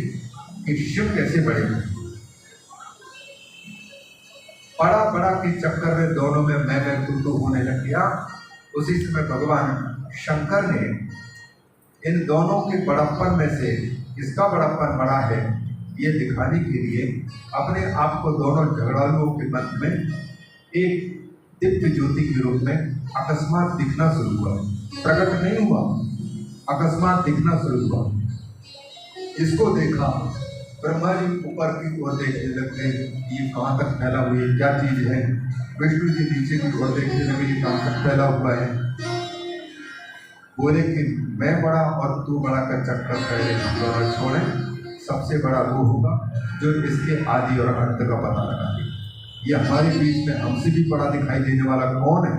कि शिव कैसे बड़े हैं। बड़ा के चक्कर में दोनों में मैं तू होने लग गया। उसी समय भगवान शंकर ने इन दोनों के बड़प्पन में से किसका बड़प्पन बड़ा है ये दिखाने के लिए अपने आप को दोनों झगड़ालुओं के मध्य में एक दिव्य ज्योति के रूप में अकस्मात दिखना शुरू हुआ। प्रकट नहीं हुआ, अकस्मात दिखना शुरू हुआ। इसको देखा ब्रह्मा जी ऊपर की ओर देखने लग गए, ये कहाँ तक फैला हुआ है, क्या चीज है। विष्णु जी नीचे की ओर देखने लगे, ये कहाँ तक फैला हुआ है। बोले कि मैं बड़ा और तू बड़ा का चक्कर पहले हम दोनों छोड़ें, सबसे बड़ा वो होगा जो इसके आदि और अंत का पता लगा दे। ये हमारे बीच में हमसे भी बड़ा दिखाई देने वाला कौन है।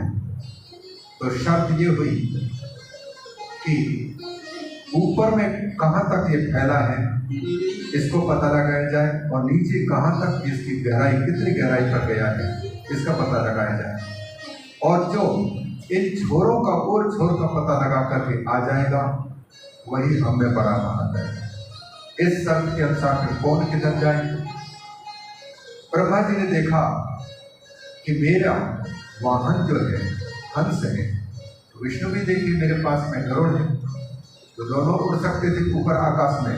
तो शर्त ये हुई कि ऊपर में कहाँ तक ये फैला है इसको पता लगाया जाए, और नीचे कहाँ तक इसकी गहराई, कितनी गहराई पर गया है इसका पता लगाया जाए। और जो इन छोरों का और छोर का पता लगा करके आ जाएगा वही हमें बड़ा माना जाएगा। इस शर्त के अनुसार फिर कौन किधर जाए। ब्रह्मा जी ने देखा कि मेरा वाहन जो है हंस है, विष्णु भी देखी मेरे पास में गरुड़ है, तो दोनों उड़ सकते थे ऊपर आकाश में।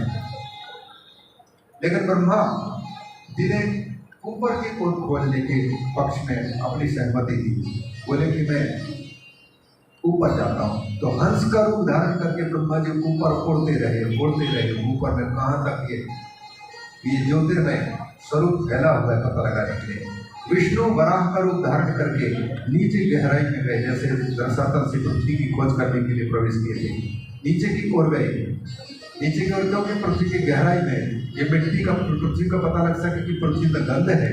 लेकिन ब्रह्मा जी ने ऊपर की ओर खोजने के पक्ष में अपनी सहमति दी। बोले कि मैं ऊपर जाता हूँ। तो हंस का रूप धारण करके ब्रह्मा जी ऊपर उड़ते रहे ऊपर में कहाँ तक ये ज्योतिर्मय स्वरूप फैला हुआ है पता लगाने के लिए। विष्णु वराह का रूप धारण करके नीचे गहराई में गए, जैसे धरातल से पृथ्वी की खोज करने के लिए प्रवेश किए थे, नीचे की ओर गए। नीचे की ओर क्योंकि पृथ्वी की गहराई में ये मिट्टी का पृथ्वी का पता लग सके कि पृथ्वी में गंध है,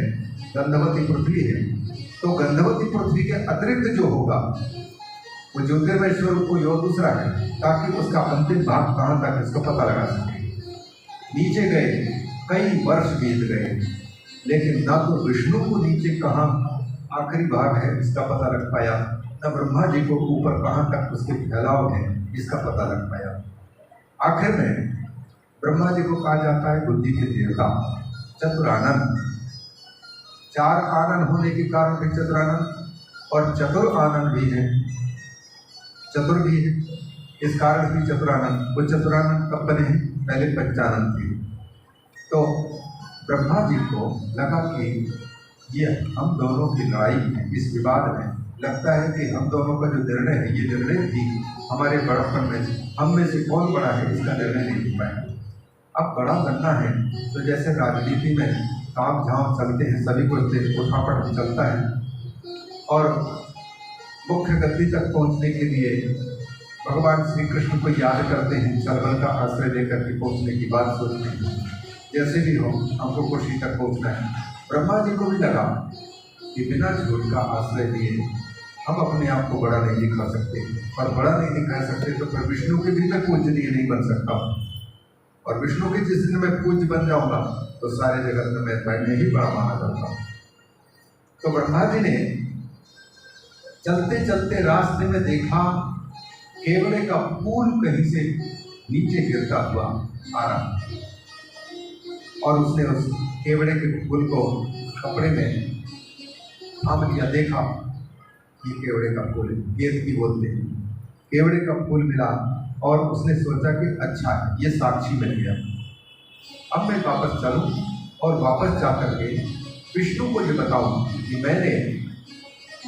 गंधवती पृथ्वी है। तो गंधवती पृथ्वी के अतिरिक्त जो होगा वो ज्योतिर्मय स्वरूप को यो दूसरा है, ताकि उसका अंतिम भाग कहाँ तक इसका पता लगा सके। नीचे गए, कई वर्ष बीत गए, लेकिन ना तो विष्णु को नीचे कहाँ आखिरी भाग है इसका पता लग पाया, न ब्रह्मा जी को ऊपर कहाँ तक उसके फैलाव है इसका पता लग पाया। आखिर में ब्रह्मा जी को कहा जाता है बुद्धि के देवता, चतुरानंद। चार आनंद होने के कारण भी चतुरानंद, और चतुर आनंद भी है, चतुर भी है, इस कारण भी चतुरानंद। वो चतुरानंद कब बने? पहले पंचानंद थे। तो ब्रह्मा जी को लगा कि ये हम दोनों की लड़ाई है, इस विवाद में लगता है कि हम दोनों का जो निर्णय है ये निर्णय भी हमारे बड़प्पन में, हम में से कौन बड़ा है इसका निर्णय नहीं हो पाएगा। अब बड़ा बनना है तो जैसे राजनीति में काम झाम चलते हैं, सभी को उठापट चलता है, और मुख्य गति तक पहुंचने के लिए भगवान श्री कृष्ण को याद करते हैं, चलबल का आश्रय लेकर के पहुंचने की बात सोचते हैं। जैसे भी हो हमको कुर्सी तक पहुंचना है। ब्रह्मा जी को भी लगा कि बिना झूठ का आश्रय लिए हम अपने आप को बड़ा नहीं दिखा सकते, और बड़ा नहीं दिखा सकते तो फिर विष्णु के भी मैं पूजनीय नहीं बन सकता, और विष्णु के जिस दिन मैं पूज्य बन जाऊंगा तो सारे जगत में मैं ही बड़ा माना जाता हूँ। तो ब्रह्मा जी ने चलते चलते रास्ते में देखा केवड़े का फूल कहीं से नीचे गिरता हुआ आ रहा, और उसने उस केवड़े के फूल को कपड़े में थाम लिया। देखा ये केवड़े का फूल है, केतकी बोलते हैं, केवड़े का फूल मिला, और उसने सोचा कि अच्छा है ये साक्षी बन गया, अब मैं वापस चलूं और वापस जा करके विष्णु को ये बताऊं कि मैंने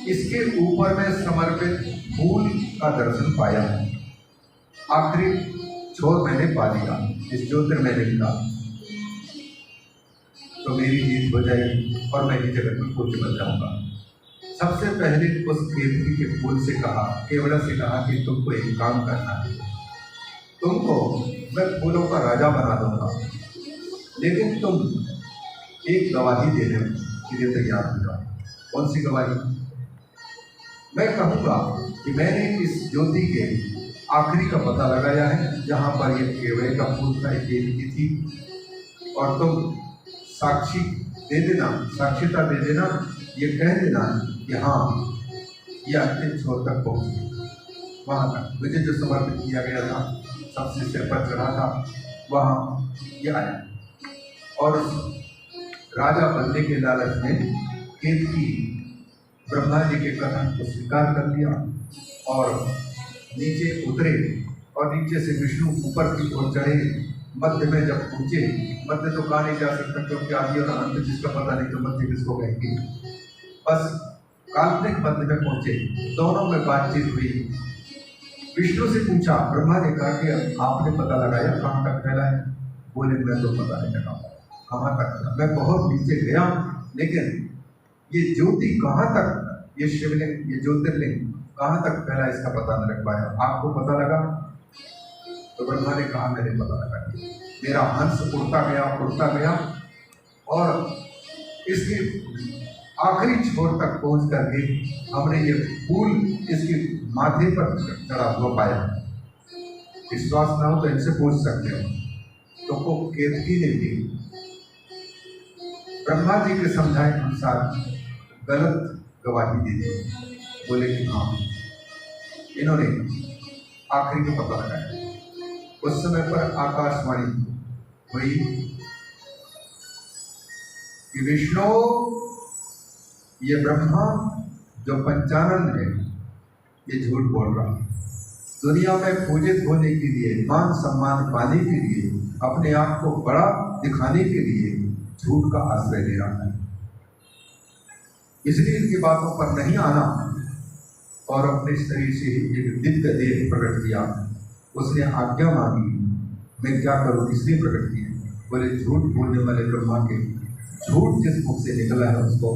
इसके ऊपर में समर्पित फूल का दर्शन पाया है, आखिरी छोर मैंने पा लिया इस ज्योतिर्मय लिंग का, तो मेरी जीत हो जाएगी और मैं ही जगत में पूज्य बन जाऊंगा। सबसे पहले उस केतकी के फूल से कहा, केवड़ा से कहा कि तुमको एक काम करना है, तुमको मैं फूलों का राजा बना दूंगा, लेकिन तुम एक गवाही देने के लिए तैयार हो जाओ। कौन सी गवाही? मैं कहूँगा कि मैंने इस ज्योति के आखिरी का पता लगाया है, जहाँ पर ये केवड़े का फूल था, एक केतकी थी, और तुम साक्षी दे देना, साक्षीता दे देना, ये कह देना कि हाँ ये अंतिम छोर तक पहुँचे, वहाँ तक मुझे जो समर्पित किया गया था, सबसे सिर पर चढ़ा था, वहाँ ये आया। और राजा बनने के लालच में केतकी ब्रह्मा जी के कथन को स्वीकार कर लिया और नीचे उतरे, और नीचे से विष्णु ऊपर की ओर चढ़े। मध्य में जब पहुँचे, मध्य तो कहा नहीं जा सकता क्योंकि आदि और अंत जिसका पता नहीं, तो मध्य किसको कहेंगे, बस काल्पनिक मध्य में पहुँचे। दोनों में बातचीत हुई, विष्णु से पूछा, ब्रह्मा ने कहा कि आपने पता लगाया कहाँ तक फैला है? बोले मैं तो पता नहीं लगा कहाँ तक, मैं बहुत नीचे गया, लेकिन ये ज्योति कहाँ तक, ये शिवलिंग, ये ज्योतिर्लिंग कहाँ तक फैला इसका पता नहीं लग पाया, आपको पता लगा? तो ब्रह्मा ने कहा मैंने पता लगा दिया, मेरा हंस उड़ता गया और इसके आखिरी छोर तक पहुंच करके हमने ये फूल इसके माथे पर चढ़ा हुआ पाया। विश्वास ना हो तो इनसे पूछ सकते हो। तो वो केतकी ने भी ब्रह्मा जी के समझाए अनुसार गलत गवाही दे दी, बोले कि हाँ इन्होंने आखिरी को पता लगाया। उस समय पर आकाशवाणी हुई कि विष्णु, ये ब्रह्मा जो पंचानन है ये झूठ बोल रहा है, दुनिया में पूजित होने के लिए, मान सम्मान पाने के लिए, अपने आप को बड़ा दिखाने के लिए झूठ का आश्रय ले रहा है। इसलिए इनकी बातों पर नहीं आना और अपने शरीर से ही एक दिव्य देह प्रकट किया। उसने आज्ञा मांगी, मैं क्या करूं, इसलिए प्रकट किया। बोले झूठ बोलने वाले ब्रह्मा के झूठ जिस मुख से निकला है उसको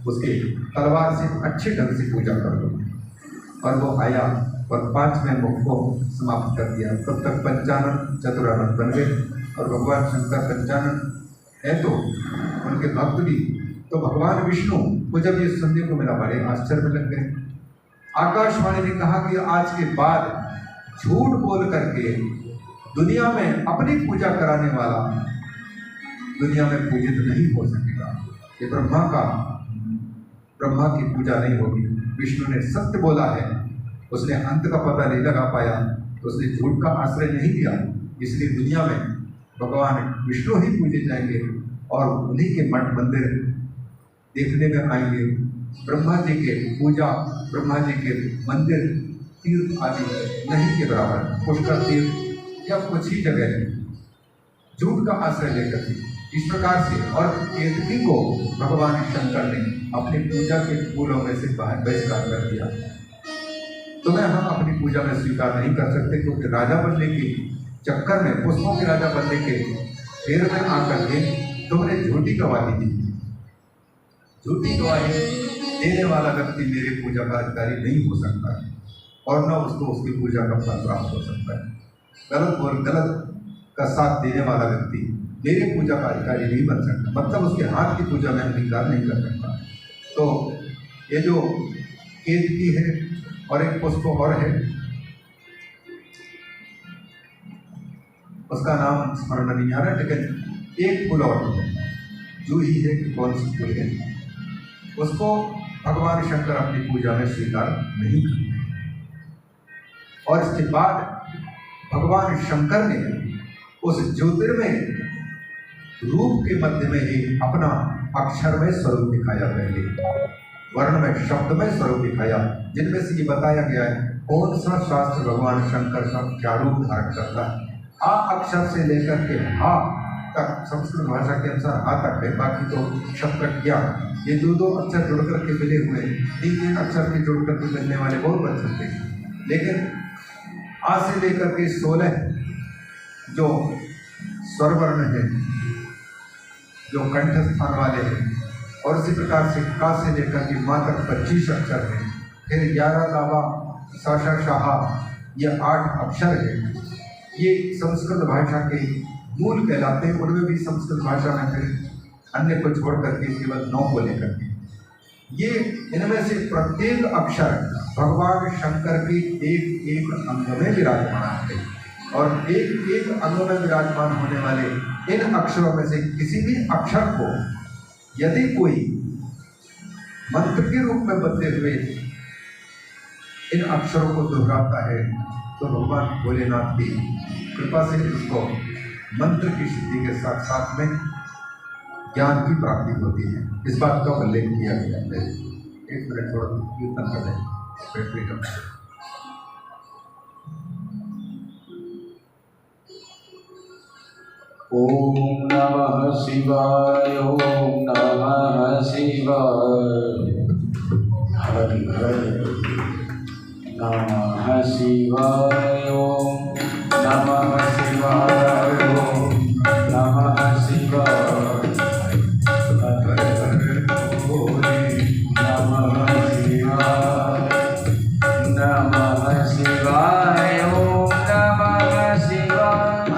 उसके तलवार से अच्छे ढंग से पूजा कर दो। और वो आया और 5वें मुख को समाप्त कर दिया। तब तक पंचानन चतुरानन बन गए। और भगवान शंकर पंचानन है तो उनके भक्त भी। तो भगवान विष्णु को जब ये सुनने को मिला बड़े आश्चर्य में लग गए। आकाशवाणी ने कहा कि आज के बाद झूठ बोल करके दुनिया में अपनी पूजा कराने वाला दुनिया में पूजित नहीं हो सकेगा। ये ब्रह्मा की पूजा नहीं होगी। विष्णु ने सत्य बोला है, उसने अंत का पता नहीं लगा पाया, तो उसने झूठ का आश्रय नहीं दिया। इसलिए दुनिया में भगवान विष्णु ही पूजे जाएंगे और उन्हीं के मठ मंदिर देखने में आएंगे। ब्रह्मा जी के पूजा, ब्रह्मा जी के मंदिर, तीर्थ आदि नहीं के बराबर। पुष्कर तीर्थ या कुछ ही जगह है झूठ का आश्रय लेकर के। इस प्रकार से और केतकी को भगवान शंकर ने अपनी पूजा के फूलों में से बहिष्कार कर दिया। तुम्हें हम अपनी पूजा में स्वीकार नहीं कर सकते, क्योंकि राजा बनने के चक्कर में, पुष्पों के राजा बनने के फेर में आकर के तुमने झूठी गवाही दी। झूठी गवाही देने वाला व्यक्ति मेरे पूजा का अधिकारी नहीं हो सकता है और न उसको उसकी पूजा का फल प्राप्त हो सकता है। गलत का साथ देने वाला व्यक्ति मेरे पूजा का अधिकारी नहीं बन सकता, मतलब उसके हाथ की पूजा में अंगीकार नहीं कर सकता। तो ये जो केतकी है और एक पुष्प और है, उसका नाम स्मरण नहीं आ रहा, लेकिन एक फूल और है, जूही है कि कौन सी फूल है, उसको भगवान शंकर अपनी पूजा में स्वीकार नहीं करते। और इसके बाद भगवान शंकर ने उस ज्योतिर्मय रूप के मध्य में ही अपना अक्षर में स्वरूप दिखाया, पहले वर्ण में, शब्द में स्वरूप दिखाया, जिनमें से ये बताया गया है कौन सा शास्त्र भगवान शंकर का क्या रूप धारण करता है। आ अक्षर से लेकर के हा तक, संस्कृत भाषा के अनुसार हा तक है, बाकी तो शब्द ज्ञान, ये दो अक्षर जुड़ करके मिले हुए, 3 अक्षर के जुड़ करके मिलने वाले बहुत बन सकते हैं। लेकिन आ से लेकर के 16 जो स्वरवर्ण है, जो कंठ स्थान वाले हैं, और इसी प्रकार से का से लेकर के माँ तक 25 अक्षर हैं। फिर 11 लावा साशा शाहा, ये 8 अक्षर है। ये संस्कृत भाषा के मूल कहलाते हैं। उनमें भी संस्कृत भाषा में फिर अन्य को छोड़ करके केवल 9 को लेकर के, ये इनमें से प्रत्येक अक्षर भगवान शंकर के एक एक अंग में विराजमान है। और एक एक अंग में विराजमान होने वाले इन अक्षरों में से किसी भी अक्षर को यदि कोई मंत्र के रूप में बदले हुए इन अक्षरों को दोहराता है, तो भगवान भोलेनाथ की कृपा से उसको मंत्र की सिद्धि के साथ साथ में ज्ञान की प्राप्ति होती है। इस बात का उल्लेख किया गया है। 1 मिनट थोड़ा कीर्तन कर लें। ओम नमः शिवाय, ओम नमः शिवाय, हरि हरि नमः शिवाय, ओम नमः शिवाय, ओम नमः शिवाय, हरि हरि नमः शिवाय, नमः शिवाय, ओम नमः शिवाय,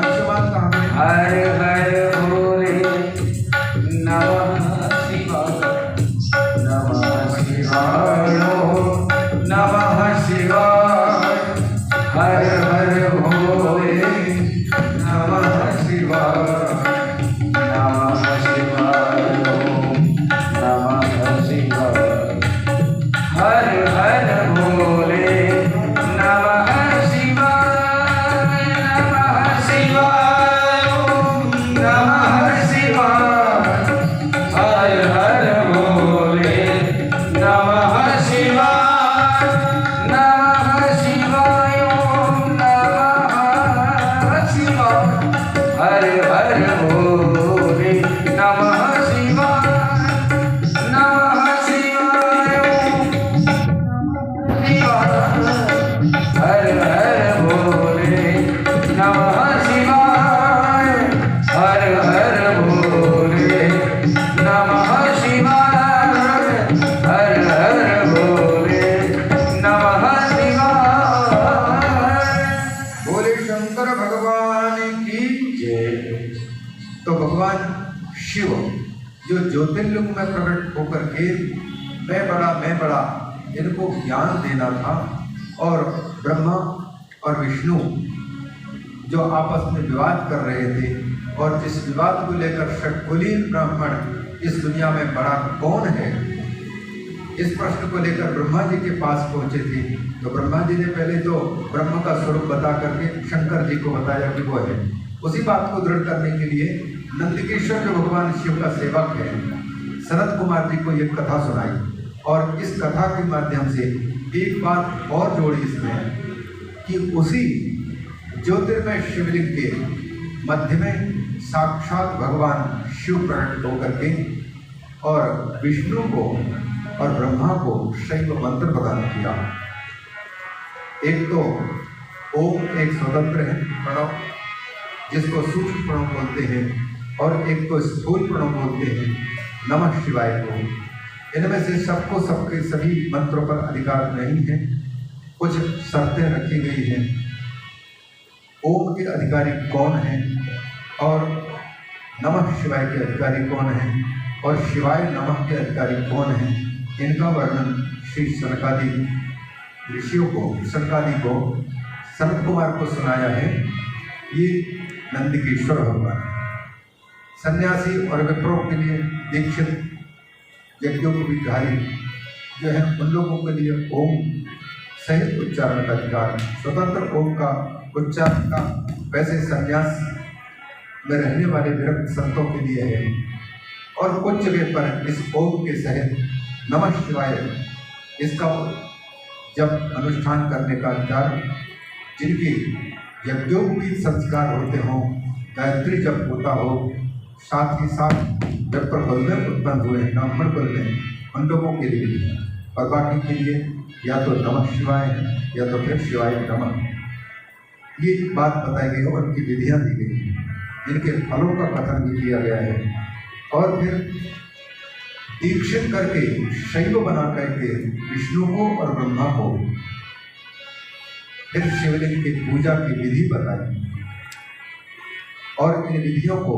हर हर भोले नमः शिवाय, नमः शिवाय, नमः शिवाय, हर हर भोले नमः शिवाय, नमः शिवाय, नमः शिवाय, हर हर भोले नमः शिवाय, नमः शिवाय, नमः शिवाय, हर हर भोले नमः शिवाय, नमः शिवाय, नमः शिवाय, हर हर भोले नमः शिवाय, नमः शिवाय, तो भगवान शिव जो ज्योतिर्लिंग में प्रकट होकर के मैं बड़ा इनको ज्ञान देना था, और ब्रह्मा और विष्णु जो आपस में विवाद कर रहे थे, और जिस विवाद को लेकर षट्कुलीन ब्राह्मण इस दुनिया में बड़ा कौन है, इस प्रश्न को लेकर ब्रह्मा जी के पास पहुंचे थे। तो ब्रह्मा जी ने पहले तो ब्रह्म का स्वरूप बता करके शंकर जी को बताया कि वो है। उसी बात को दृढ़ करने के लिए नंदकेश्वर जो भगवान शिव का सेवक है, सनत कुमार जी को ये कथा सुनाई, और इस कथा के माध्यम से एक बात और जोड़ी इसमें कि उसी ज्योतिर्मय शिवलिंग के मध्य में साक्षात भगवान शिव प्रकट होकर के और विष्णु को और ब्रह्मा को शैव मंत्र प्रदान किया। एक तो ओम एक स्वतंत्र है प्रणव, जिसको सूक्ष्म प्रणव बोलते हैं, और एक तो स्थूल प्रणव बोलते हैं नमः शिवाय को। इनमें से सबको सबके सभी मंत्रों पर अधिकार नहीं है, कुछ शर्तें रखी गई हैं। ओम के अधिकारी कौन है और नमः शिवाय के अधिकारी कौन है और शिवाय नमः के अधिकारी कौन है, इनका वर्णन श्री सनकादि ऋषियों को, सनकादि को, सनत कुमार को सुनाया है। ये नंदकेश्वर भगवान सन्यासी और विप्रों के लिए दीक्षित यज्ञोपवीतधारी जो है, उन लोगों के लिए ओम सहित उच्चारण का अधिकार, स्वतंत्र ओम का उच्चारण का वैसे संन्यास में रहने वाले विरक्त संतों के लिए है, और कुछ जगह पर इस ओम के सहित नमः शिवाय इसका जब अनुष्ठान करने का अधिकार, जिनकी यज्ञोपवीत संस्कार होते हों, गायत्री जब होता हो, साथ ही साथ विप्र कुल में उत्पन्न हुए ब्राह्मण कुल में, उन लोगों के लिए, और बाकी के लिए या तो नमः शिवाय है या तो फिर शिवाय नमः, ये बात बताई गई है और उनकी विधियाँ दी गई हैं, इनके फलों का कथन भी किया गया है। और फिर दीक्षित करके शैव बना करके विष्णु को और ब्रह्मा को फिर शिवलिंग की पूजा की विधि बताई, और इन विधियों को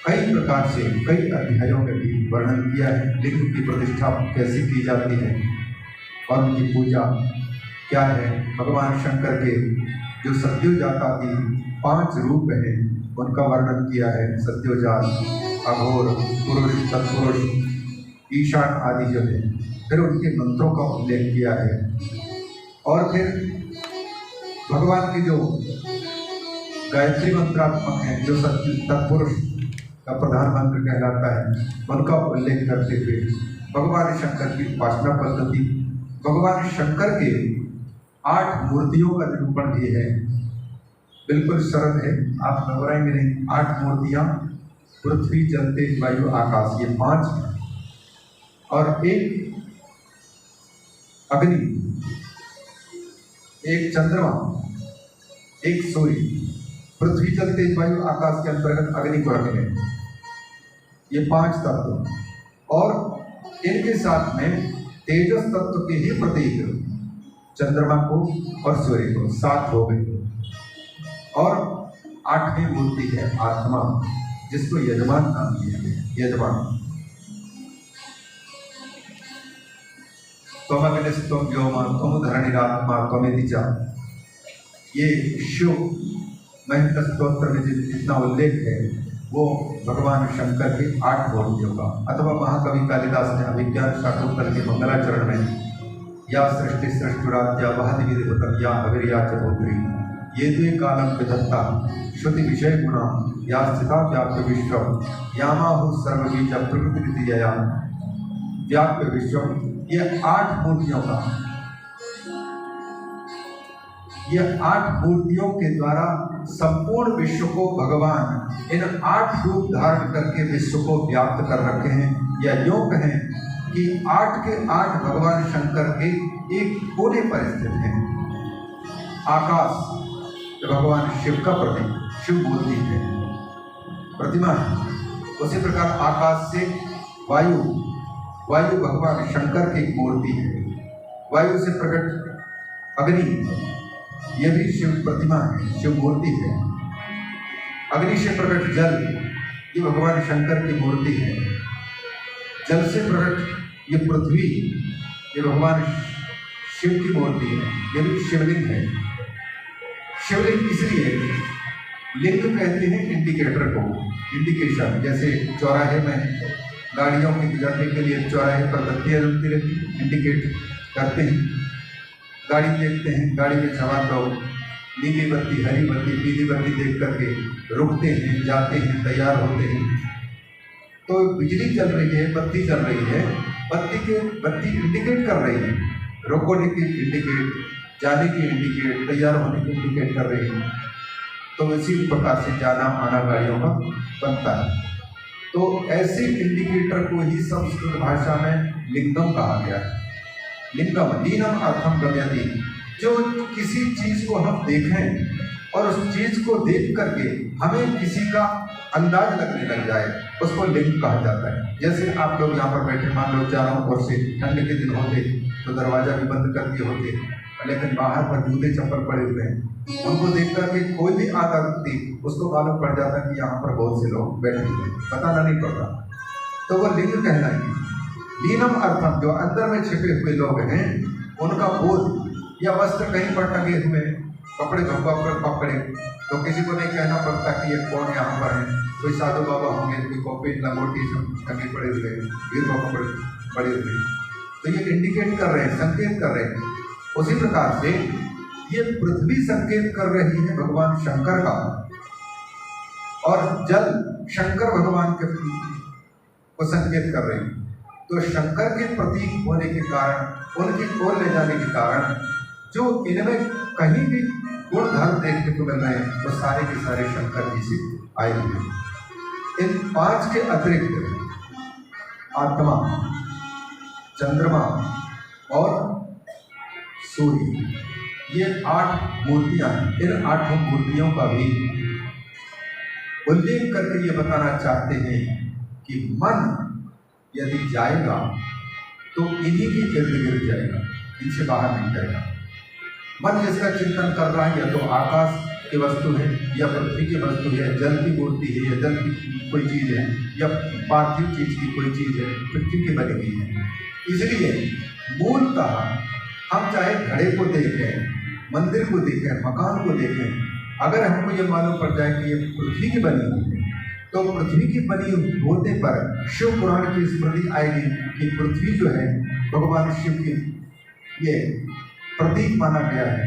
कई प्रकार से कई अध्यायों में भी वर्णन किया है। लिंग की प्रतिष्ठा कैसे की जाती है और उनकी पूजा क्या है। भगवान शंकर के जो सद्योजातादि 5 रूप हैं उनका वर्णन किया है। सद्योजात, अघोर, पुरुष, तत्पुरुष, ईशान आदि जो है, फिर उनके मंत्रों का उल्लेख किया है। और फिर भगवान की जो गायत्री मंत्रात्मक है, जो तत्पुरुष का प्रधान मंत्र कहलाता है, उनका उल्लेख करते हुए भगवान शंकर की उपासना पद्धति, भगवान शंकर के 8 मूर्तियों का निरूपण भी है। बिल्कुल सरल है, आप घबराएंगे नहीं। 8 मूर्तियाँ, पृथ्वी, जल, तेज, वायु, आकाश, ये 5, और एक अग्नि, एक चंद्रमा, एक सूर्य। पृथ्वी, जल, तेज, वायु, आकाश के अंतर्गत अग्नि को रखें, ये 5 तत्व, और इनके साथ में तेजस तत्व के ही प्रतीक चंद्रमा को और सूर्य को 7 हो गए। और 8वीं मूर्ति है आत्मा, जिसको यजमान नाम दिया गया। यजमान त्वम अग्निस्त्वम व्योमा त्वम धरणिरात्मा त्वमेति च, ये शिव महिमा स्तोत्र में जितना उल्लेख है वो भगवान शंकर के 8 मूर्तियों का। अथवा महाकवि कालिदास ने अभिज्ञान शाकुंतल के मंगलाचरण में या सृष्टि सृष्टुरात्या वह विधिपतम या अविर्या चतुर्ी ये द्वे कालम विधत्ता श्रुति विषय गुणा या स्थिता व्याप्य विश्व यामाहु सर्वबीज प्रकृति जया व्याप्य विश्व। ये 8 मूर्तियों का, ये 8 मूर्तियों के द्वारा संपूर्ण विश्व को भगवान इन 8 रूप धारण करके विश्व को व्याप्त कर रखे हैं। या यूँ कहें कि 8 के 8 भगवान शंकर के एक कोने पर स्थित हैं। आकाश भगवान शिव का प्रतीक, शिव मूर्ति है, प्रतिमा है। उसी प्रकार आकाश से वायु, वायु भगवान शंकर की एक मूर्ति है। वायु से प्रकट अग्नि, ये भी शिव प्रतिमा है, शिव मूर्ति है। अग्नि से प्रकट जल ये भगवान शंकर की मूर्ति है। जल से प्रकट ये पृथ्वी ये भगवान शिव की मूर्ति है, ये भी शिवलिंग है। शिवलिंग इसलिए लिंग कहते हैं इंडिकेटर को, इंडिकेशन। जैसे चौराहे में गाड़ियों के गुजरने के लिए चौराहे पर बत्तियाँ जलती रहती, इंडिकेट करते हैं, गाड़ी देखते हैं, गाड़ी में सवार लोग नीली बत्ती, हरी बत्ती, पीली बत्ती देख करके रुकते हैं, जाते हैं, तैयार होते हैं। तो बिजली चल रही है, बत्ती चल रही है, बत्ती इंडिकेट कर रही है, रुकने की इंडिकेट, जाने की इंडिकेट, तैयार होने की इंडिकेट कर रही है। तो इसी प्रकार से जाना आना गाड़ियों का बनता है। तो ऐसे इंडिकेटर को ही संस्कृत भाषा में लिंगम कहा गया है। लिंगम लीनम अर्थम गम्यति, जो किसी चीज को हम देखें और उस चीज को देख करके हमें किसी का अंदाज लगने लग जाए, उसको लिंग कहा जाता है। जैसे आप लोग यहाँ पर बैठे, मान लो चारों ओर से ठंड के दिन होते तो दरवाजा भी बंद कर दिए होते, लेकिन बाहर पर जूते चप्पल पड़े हुए हैं, उनको देख करके कोई भी आता व्यक्ति उसको मालूम पड़ जाता कि यहाँ पर बहुत से लोग बैठे हुए, बताना नहीं पड़ता, तो वो लिंग कहलाएंगे। लीनम अर्थम, जो अंदर में छिपे हुए लोग हैं उनका बोध या वस्त्र कहीं पर टंगे हुए, कपड़े पकड़े तो किसी को नहीं कहना पड़ता कि ये कौन यहाँ पर है, कोई साधु बाबा होंगे, कोई कॉपी लंगोटी सब टंगे पड़े हुए, वीर पड़े हुए, तो ये इंडिकेट कर रहे हैं, संकेत कर रहे हैं। उसी प्रकार से ये पृथ्वी संकेत कर रही है भगवान शंकर का, और जल शंकर भगवान के को संकेत कर रही है। तो शंकर के प्रतीक होने के कारण, उनकी ओर ले जाने के कारण, जो इनमें कहीं भी गुण धर्म देखने को मिल रहे हैं वो सारे के सारे शंकर जी से आए हुए हैं। इन पांच के अतिरिक्त आत्मा, चंद्रमा और सूर्य, ये 8 मूर्तियां हैं। इन 8 मूर्तियों का भी उल्लेख करके ये बताना चाहते हैं कि मन यदि जाएगा तो इन्हीं के इर्द गिर्द जाएगा, इनसे बाहर नहीं जाएगा। मन जिसका चिंतन कर रहा है या तो आकाश की वस्तु है, या पृथ्वी की वस्तु है, जल की मूर्ति है, या जल की कोई चीज़ है, या पार्थिव चीज की कोई चीज़ है, पृथ्वी की बनी हुई है। इसलिए मूलतः हम चाहे घड़े को देखें, मंदिर को देखें, मकान को देखें, अगर हमको ये मालूम पड़ जाए कि ये पृथ्वी की बनी हुई है, तो पृथ्वी की बनी होने पर शिव पुराण की स्मृति आएगी कि पृथ्वी जो है भगवान शिव की ये प्रतीक माना गया है,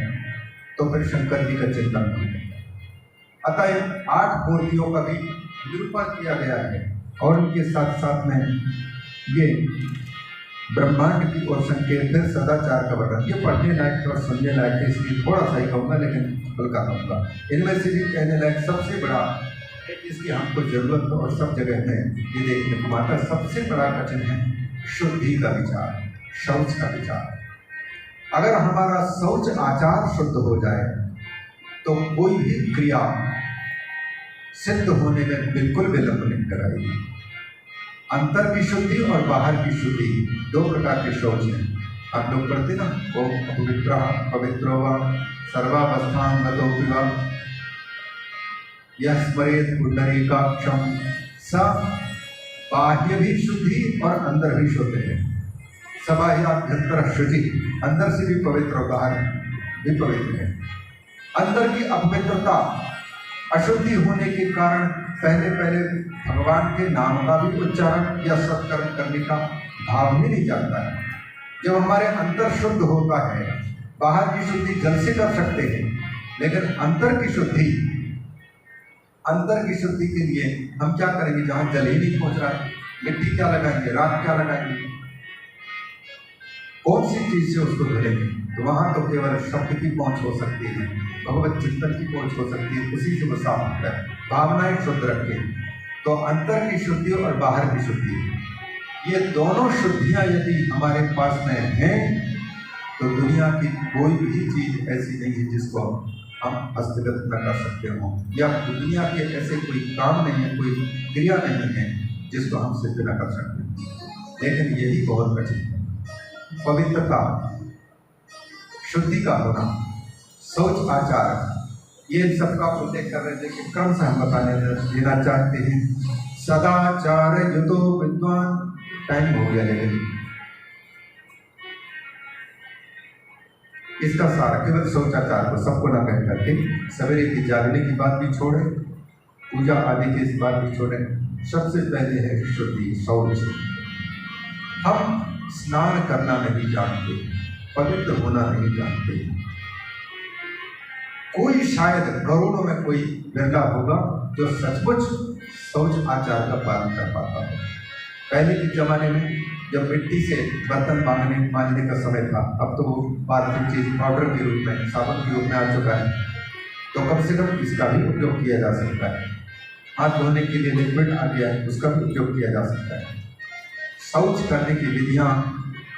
तो फिर शंकर जी का चिंतन होगा। अतः 8 मूर्तियों का भी निरूपण किया गया है, और उनके साथ साथ में ये ब्रह्मांड की ओर संकेत है, सदाचार का वर्णन। ये पढ़ने लायक और सुनने लायक है, इसलिए थोड़ा सा ही कहूँगा, लेकिन हल्का कहूँगा। इनमें से भी कहने लायक सबसे बड़ा इसकी हमको जरूरत और सब जगह है, ये देखने को आता सबसे बड़ा वचन है शुद्धि का विचार, शौच का विचार। अगर हमारा शौच आचार शुद्ध हो जाए तो कोई भी क्रिया सिद्ध होने में बिल्कुल विलंब नहीं कराएगी। अंतर की शुद्धि और बाहर की शुद्धि 2 प्रकार के शौच हैं। हम लोग करते ना, ओम अपवित्र पवित्रो व सर्वावस्थान गतो विवा यह स्मरेत पुंडरीकाक्षम, स बाह्य भी शुद्धि और अंदर भी शुद्ध है। सबाह्याभ्यंतर शुचि, अंदर से भी पवित्र और बाहर भी पवित्र है। अंदर की अपवित्रता, अशुद्धि होने के कारण पहले भगवान के नाम का भी उच्चारण या सत्कर्म करने का भाव भी नहीं जाता है। जब हमारे अंतर शुद्ध होता है, बाहर की शुद्धि जल से कर सकते हैं, लेकिन अंतर की शुद्धि के लिए हम क्या करेंगे? जहाँ जल ही नहीं पहुँच रहा है, मिट्टी क्या लगाएंगे, राख क्या लगाएंगे, कौन सी चीज से उसको धुलेंगे? तो वहाँ तो केवल शब्द की पहुँच हो सकती है, भगवत चिंतन की पहुँच हो सकती है, उसी से वो साफ होता है। भावनाएं शुद्ध रखें, तो अंतर की शुद्धि और बाहर की शुद्धि, ये दोनों शुद्धियाँ यदि हमारे पास में हैं तो दुनिया की कोई भी चीज़ ऐसी नहीं है जिसको हम हस्तगत न कर सकते हों, या दुनिया के ऐसे कोई काम नहीं है, कोई क्रिया नहीं है जिसको हम सिद्ध न कर सकते। लेकिन यही बहुत कठिन है। पवित्रता, शुद्धि का होना, शौच आचार, ये सबका उल्लेख कर रहे थे कि क्रम से हम बताने देना चाहते हैं। सदाचार युतो विद्वान, टाइम हो गया लेकिन इसका सारा केवल शौचाचार को सबको ना कह करके सवेरे की जागने की बात भी छोड़े, पूजा आदि की इस बात भी छोड़े। सबसे पहले है शुद्धि, शौच। हम स्नान करना नहीं जानते, पवित्र होना नहीं जानते। कोई शायद करोड़ों में कोई बिरला होगा जो सचमुच शौच आचार का पालन कर पाता है। पहले के जमाने में जब मिट्टी से बर्तन मांजने का समय था, अब तो वो पारंपरिक चीज पाउडर के रूप में, साबुन के रूप में आ चुका है, तो कम से कम इसका भी उपयोग किया जा सकता है। हाथ धोने के लिए लिक्विड आ गया है, उसका भी उपयोग किया जा सकता है। शौच करने की विधियाँ,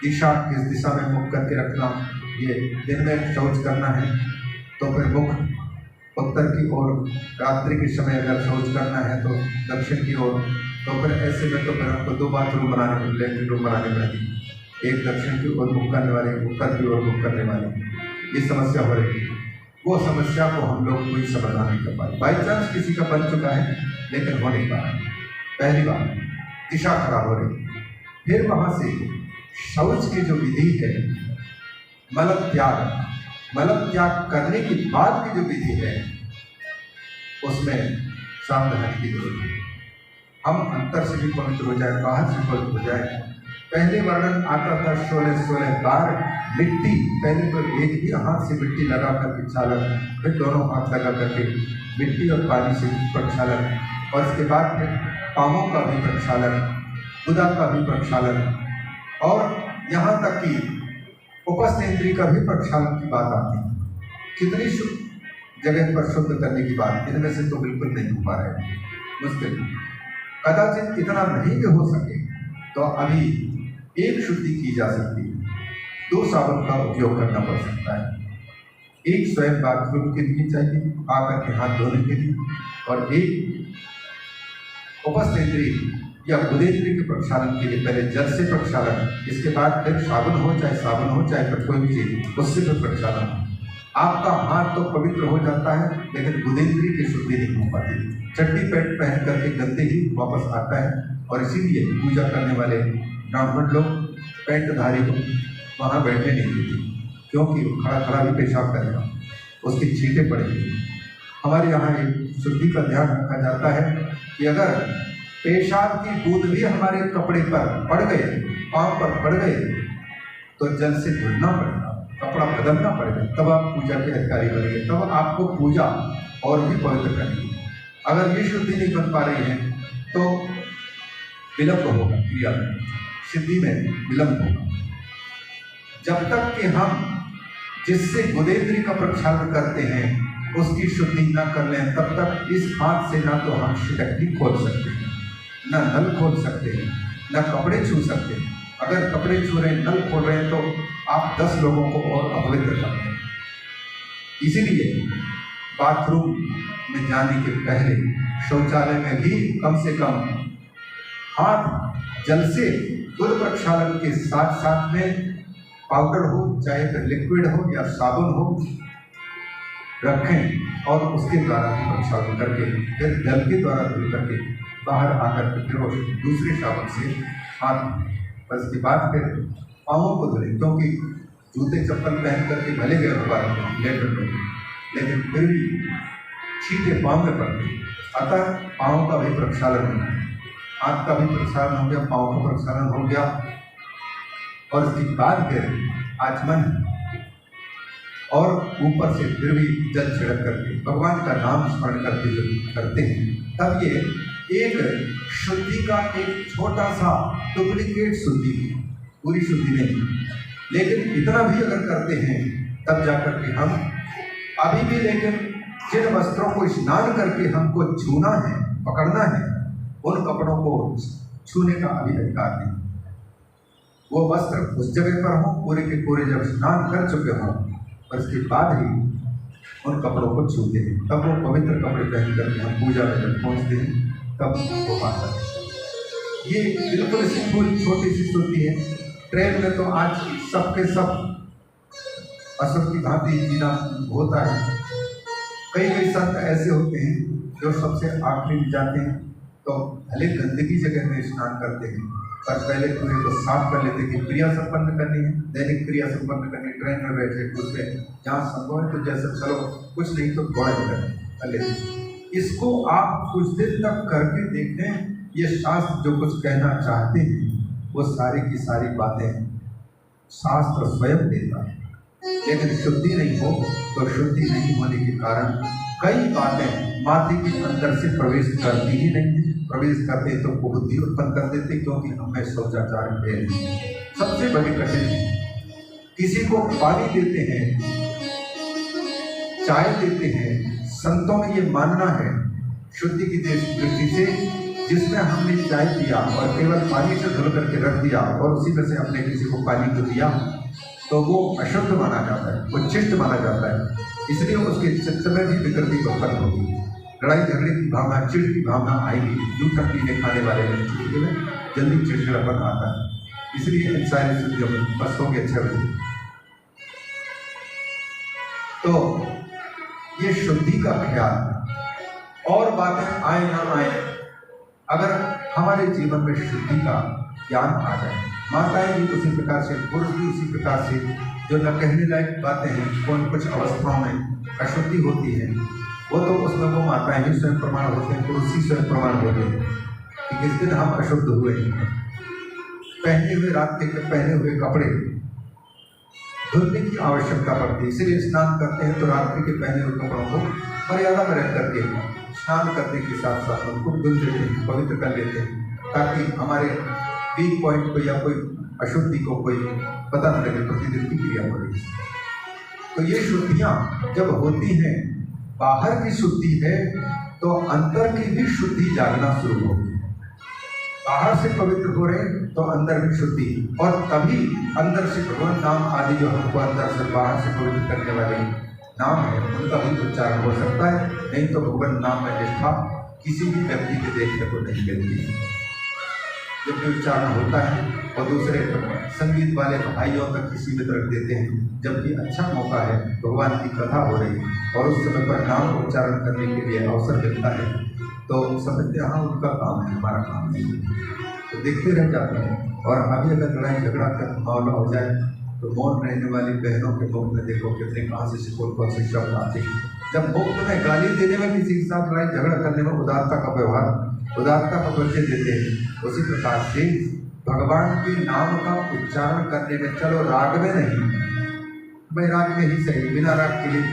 दिशा किस दिशा में मुख करके रखना, ये दिन में शौच करना है तो फिर मुख उत्तर की ओर, रात्रि के समय अगर शौच करना है तो दक्षिण की ओर, तो फिर ऐसे में तो फिर हमको 2 बाथरूम बनाने में, लैट्रिन रूम बनाने पड़ेगी। एक दक्षिण की ओर मुख करने वाले, उत्तर की ओर मुख करने वाले, ये समस्या हो रही है। वो समस्या को हम लोग कोई समाधान नहीं कर पाए। बाई चांस किसी का बन चुका है लेकिन हो नहीं पा रहा है। पहली बार दिशा खराब हो रही। फिर वहाँ से शौच की जो विधि है, मल त्याग करने के बाद की जो विधि है, उसमें सावधानी की जरूरत है। हम अंतर से भी पवित्र हो जाए, बाहर से पवित्र हो जाए। पहले वर्णन आता था 16 बार मिट्टी, पहले तो एक ही हाथ से मिट्टी लगा कर प्रक्षालन, फिर दोनों हाथ लगा करके मिट्टी और पानी से प्रक्षालन, और इसके बाद फिर पाँवों का भी प्रक्षालन, गुदा का भी प्रक्षालन, और यहाँ तक कि उपस्थ इंद्रिय का भी प्रक्षालन की बात आती है। कितनी जगह पर शुद्ध करने की बात, इनमें से तो बिल्कुल नहीं हो पा रहे हैं, मुश्किल। कदाचित इतना नहीं भी हो सके तो अभी एक शुद्धि की जा सकती है, 2 साबुन का उपयोग करना पड़ सकता है। एक स्वयं बाथरूम के लिए चाहिए आकर के हाथ धोने के लिए, और एक उपस्थ इंद्रिय या बुधेंद्रिय के प्रक्षालन के लिए पहले जल से प्रक्षालन, इसके बाद फिर साबुन हो, चाहे साबुन हो, चाहे फिर कोई भी चीज, उससे फिर प्रक्षालन। आपका हाथ तो पवित्र हो जाता है लेकिन बुधेंद्रिय की शुद्धि नहीं हो पाती। चड्डी पैंट पहन करके गंदे ही वापस आता है, और इसीलिए पूजा करने वाले ब्राह्मण लोग पैंटधारी को वहाँ बैठने नहीं देते, क्योंकि खड़ा खड़ा भी पेशाब करेगा, उसकी छींटे पड़ेगी। हमारे यहाँ एक शुद्धि का ध्यान रखा जाता है कि अगर पेशाब की बूंद भी हमारे कपड़े पर पड़ गए, पाँव पर पड़ गए, तो जल से धुलना पड़ेगा, कपड़ा बदलना पड़ेगा, तब आप पूजा के अधिकारी बनेंगे, तब आपको पूजा और भी पवित्र करेंगे। अगर ये शुद्धि नहीं बन पा रही है तो विलंब होगा, क्रिया में, सिद्धि में विलंब होगा। जब तक कि हम जिससे बुधेंद्रिय का प्रक्षालन करते हैं उसकी शुद्धि न कर लें, तब तक इस हाथ से ना तो हम शिकटी खोल सकते हैं, न नल खोल सकते हैं, न कपड़े छू सकते हैं। अगर कपड़े छू रहे हैं, नल खोल रहे हैं, तो आप 10 लोगों को और अपवित्र करते हैं। इसीलिए बाथरूम में जाने के पहले शौचालय में भी कम से कम हाथ जल से बुध प्रक्षालन के साथ साथ में पाउडर हो, चाहे फिर लिक्विड हो या साबुन हो, रखें, और उसके द्वारा भी प्रक्षालन करके फिर जल के द्वारा धुल करके बाहर आकर के फिर दूसरे साबुन से हाथ, और इसके बाद फिर पाँवों को धुलें, क्योंकि जूते चप्पल पहन करके भले गए लेटर में, लेकिन फिर भी छींटे पाँव में पड़ते, अतः पाँव का भी प्रक्षालन होना है। हाथ का भी प्रक्षालन हो गया, पाँव का प्रक्षालन हो गया, और इसके बाद फिर आचमन, और ऊपर से फिर भी जल छिड़क करके भगवान का नाम स्मरण करके जब करते हैं, तब ये एक शुद्धि का एक छोटा सा डुप्लीकेट शुद्धि, पूरी शुद्धि नहीं, लेकिन इतना भी अगर करते हैं तब जाकर के हम अभी भी, लेकिन जिन वस्त्रों को स्नान करके हमको छूना है, पकड़ना है, उन कपड़ों को छूने का अभी अधिकार नहीं। वो वस्त्र उस जगह पर हो, पूरे के पूरे जब स्नान कर चुके हों, और इसके बाद ही उन कपड़ों को छूते हैं, तब वो पवित्र कपड़े पहन करके हम पूजा में जब पहुँचते हैं तब वो पाता है। ये बिल्कुल सी छोटी सी शुद्धि है। ट्रेन में तो आज सबके सब असुर की भांति जीना होता है। कई कई संत ऐसे होते हैं जो सबसे आखिरी में जाते हैं, तो भले गंदगी जगह में स्नान करते हैं पर पहले पूरे को साफ कर लेते हैं कि क्रिया संपन्न करनी है, दैनिक क्रिया संपन्न करनी, ट्रेन में बैठे उसमें जहाँ संभव है तो जैसे चलो कुछ नहीं तो थोड़ा कर लेते। इसको आप कुछ दिन तक करके देखें, ये शास्त्र जो कुछ कहना चाहते हैं वो सारी की सारी बातें शास्त्र स्वयं देता है। लेकिन शुद्धि नहीं हो तो शुद्धि नहीं होने के कारण कई बातें माथे के अंदर से प्रवेश करती ही नहीं है, प्रवेश करते तो बुद्धि उत्पन्न कर देते, क्योंकि हमें शौचाचार है नहीं। सबसे बड़ी कठिन किसी को पानी देते हैं, चाय देते हैं, संतों में ये मानना है शुद्धि की दृष्टि से, जिसमें हमने चाय पिया और केवल पानी से धुल करके रख दिया और उसी में से हमने किसी को पानी को दिया तो वो अशुद्ध माना जाता है, वो चिष्ट माना जाता है। इसलिए उसके चित्त में भी विकृति उत्पन्न होगी, लड़ाई झगड़े की भावना, चिड़ की भावना आएगी। जूठा पीने खाने वाले व्यक्ति में जल्दी चिड़चिड़ापन आता है। इसलिए इन सारी शुद्धियों में बस हो गए 6 बजे। तो ये शुद्धि का ख्याल और बातें आए ना आए, अगर हमारे जीवन में शुद्धि का ज्ञान आ जाए, माताएं भी उसी प्रकार से, पुरुष भी उसी प्रकार से, जो न कहने लायक बातें हैं कौन कुछ अवस्थाओं में अशुद्धि होती है वो तो उसमें वो माताएं ही स्वयं प्रमाण होते हैं, पुरुष ही स्वयं प्रमाण होते हैं कि किस दिन हम अशुद्ध हुए। पहने हुए रात के पहने हुए कपड़े धुलने की आवश्यकता पड़ती है, इसलिए स्नान करते हैं तो रात्रि के पहने हुए कपड़ों को मर्यादा में रख करके स्नान करने के साथ साथ उनको धुल देते हैं, पवित्र कर लेते हैं, ताकि हमारे वीक पॉइंट को या कोई अशुद्धि को कोई पता न लगे, प्रतिदिन की क्रिया हो रही है। तो ये शुद्धियाँ जब होती हैं, बाहर की शुद्धि है तो अंदर की भी शुद्धि जागना शुरू होगी। बाहर से पवित्र हो रहे तो अंदर भी शुद्धि, और तभी अंदर से भगवान नाम आदि जो हमको अंदर से बाहर से पवित्र करने वाले नाम है उनका भी उच्चारण हो सकता है। नहीं तो भगवान नाम में निष्ठा किसी भी व्यक्ति के देखने को नहीं मिलती। जब भी उच्चारण होता है और दूसरे संगीत वाले भाइयों तक ही सीमित रख देते हैं, जबकि अच्छा मौका है, भगवान की कथा हो रही है और उस समय पर नाम को उच्चारण करने के लिए अवसर मिलता है तो समझते हाँ उनका काम है, हमारा काम नहीं है, तो देखते रह जाते हैं। और अभी अगर लड़ाई झगड़ा का मामला हो जाए तो मौन रहने वाली बहनों के मुख में देखो कितने कहाँ से सिकोल कौन से शब्द आते हैं। जब मुफ्त में गाली देने में किसी के साथ लड़ाई झगड़ा करने में उदारता का व्यवहार, उदारता का परिचय देते हैं, उसी प्रकार से भगवान के नाम का उच्चारण करने में, चलो राग में नहीं, भाई राग में ही सही, बिना राग के लिए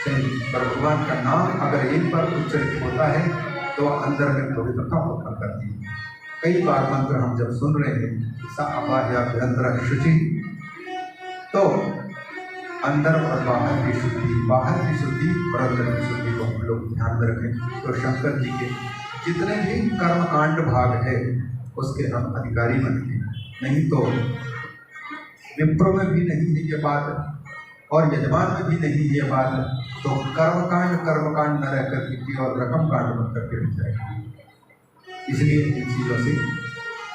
सही, पर भगवान का नाम अगर एक बार उच्चरित होता है तो अंदर में पवित्रता उत्पन्न करती है। कई बार मंत्र हम जब सुन रहे हैं सा अबाह्याभ्यंतर शुचि, तो अंदर और बाहर की शुद्धि, बाहर की शुद्धि और अंदर की शुद्धि को हम लोग ध्यान में रखें। तो शंकर जी के जितने भी कर्मकांड भाग है उसके हम अधिकारी बनेंगे, नहीं तो विप्रो में भी नहीं है ये बात और यजमान में भी नहीं है ये बात, तो कर्मकांड न रह करके केवल रकम कांड बन करके रह जाएगा। इसलिए इन चीज़ों से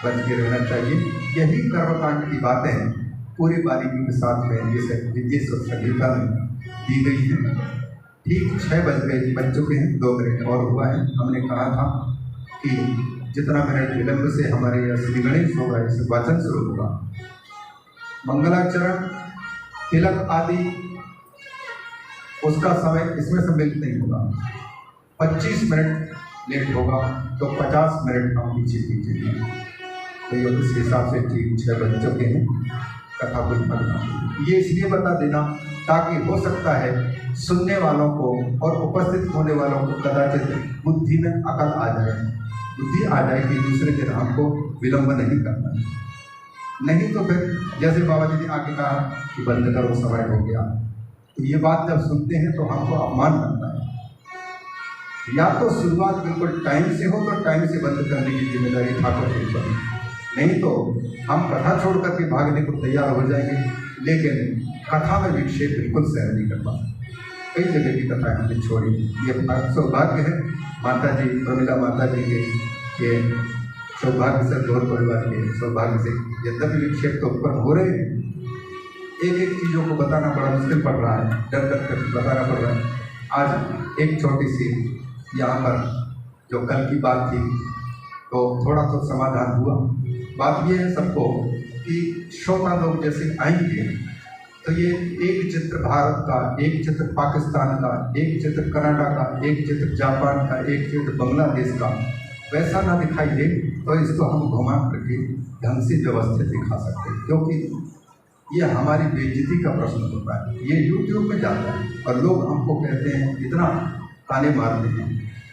बच के रहना चाहिए। यही कर्मकांड की बातें पूरी बारीकी के साथ में जैसे विद्या संहिता में दी गई है। ठीक 6 बज चुके हैं, 2 मिनट और हुआ है। हमने कहा था कि जितना मिनट विलंब से हमारे यहाँ श्री गणेश होगा, इससे वाचन शुरू होगा, मंगलाचरण तिलक आदि उसका समय इसमें सम्मिलित नहीं होगा। 25 मिनट लेट होगा तो 50 मिनट हम पीछे खींचेंगे। तो ये इस हिसाब से ठीक 6 बज चुके हैं, कथा कुछ बनना। ये इसलिए बता देना ताकि हो सकता है सुनने वालों को और उपस्थित होने वालों को कदाचित बुद्धि में अकल आ जाए, बुद्धि आ जाए कि दूसरे दिन हमको विलंब नहीं करना है। नहीं तो फिर जैसे बाबा जी ने आके कहा कि बंद करो, समय हो गया, तो ये बात जब सुनते हैं तो हमको अपमान लगता है। या तो शुरुआत बिल्कुल टाइम से हो तो टाइम से बंद करने की जिम्मेदारी ठाकुर के ऊपर, नहीं तो हम कथा छोड़ करके भागने को तैयार हो जाएंगे, लेकिन कथा में विक्षेप बिल्कुल सहन नहीं कर पाते। कई जगह की कथा हमने छोड़ी। ये सौभाग्य है माता जी, प्रमिला माता जी के सौभाग्य से, गौर परिवार के सौभाग्य से, यद्यपि विक्षेप तो उत्पन्न हो रहे हैं, एक एक चीज़ों को बताना बड़ा मुश्किल पड़ रहा है, डर डर कर बताना पड़ रहा है, आज एक छोटी सी यहाँ पर जो कल की बात थी तो थोड़ा तो समाधान हुआ। बात ये है सबको कि श्रोता लोग जैसे आएंगे तो ये एक चित्र भारत का, एक चित्र पाकिस्तान का, एक चित्र कनाडा का, एक चित्र जापान का, एक चित्र बांग्लादेश का वैसा ना दिखाई दे तो इसको हम घुमा करके ढंग से व्यवस्थित दिखा सकते हैं, क्योंकि ये हमारी बेइज्जती का प्रश्न होता है। ये YouTube में जाता है और लोग हमको कहते हैं, इतना ताने मारते हैं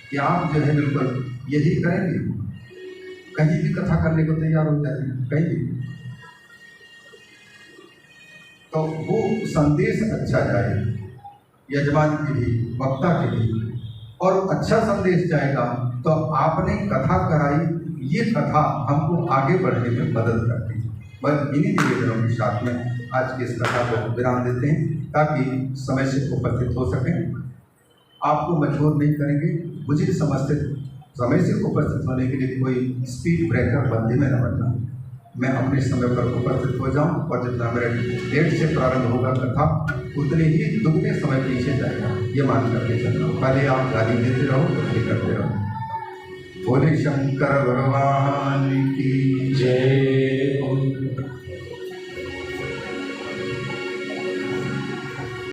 कि आप जो है बिल्कुल यही करेंगे, कहीं भी कथा करने को तैयार हो जाते हैं, कहीं भी। तो वो संदेश अच्छा जाए यजमान के भी, वक्ता के भी, और अच्छा संदेश जाएगा तो आपने कथा कराई, ये कथा हमको आगे बढ़ने में मदद करती है। बस इन्हीं निवेदनों के साथ में आज की इस कथा को विराम देते हैं ताकि समय से उपस्थित हो सकें। आपको मजबूर नहीं करेंगे, मुझे समझते समय से उपस्थित होने के लिए कोई स्पीड ब्रेकर बंदी में न बनना। मैं अपने समय पर उपस्थित हो जाऊं और जितना मेरे डेट से प्रारंभ होगा कथा उतने ही दुगने समय पीछे जाएगा, ये मान करके चलना। पहले आप गाली देते रहो, फिर करते रहो। बोले शंकर भगवान की जय।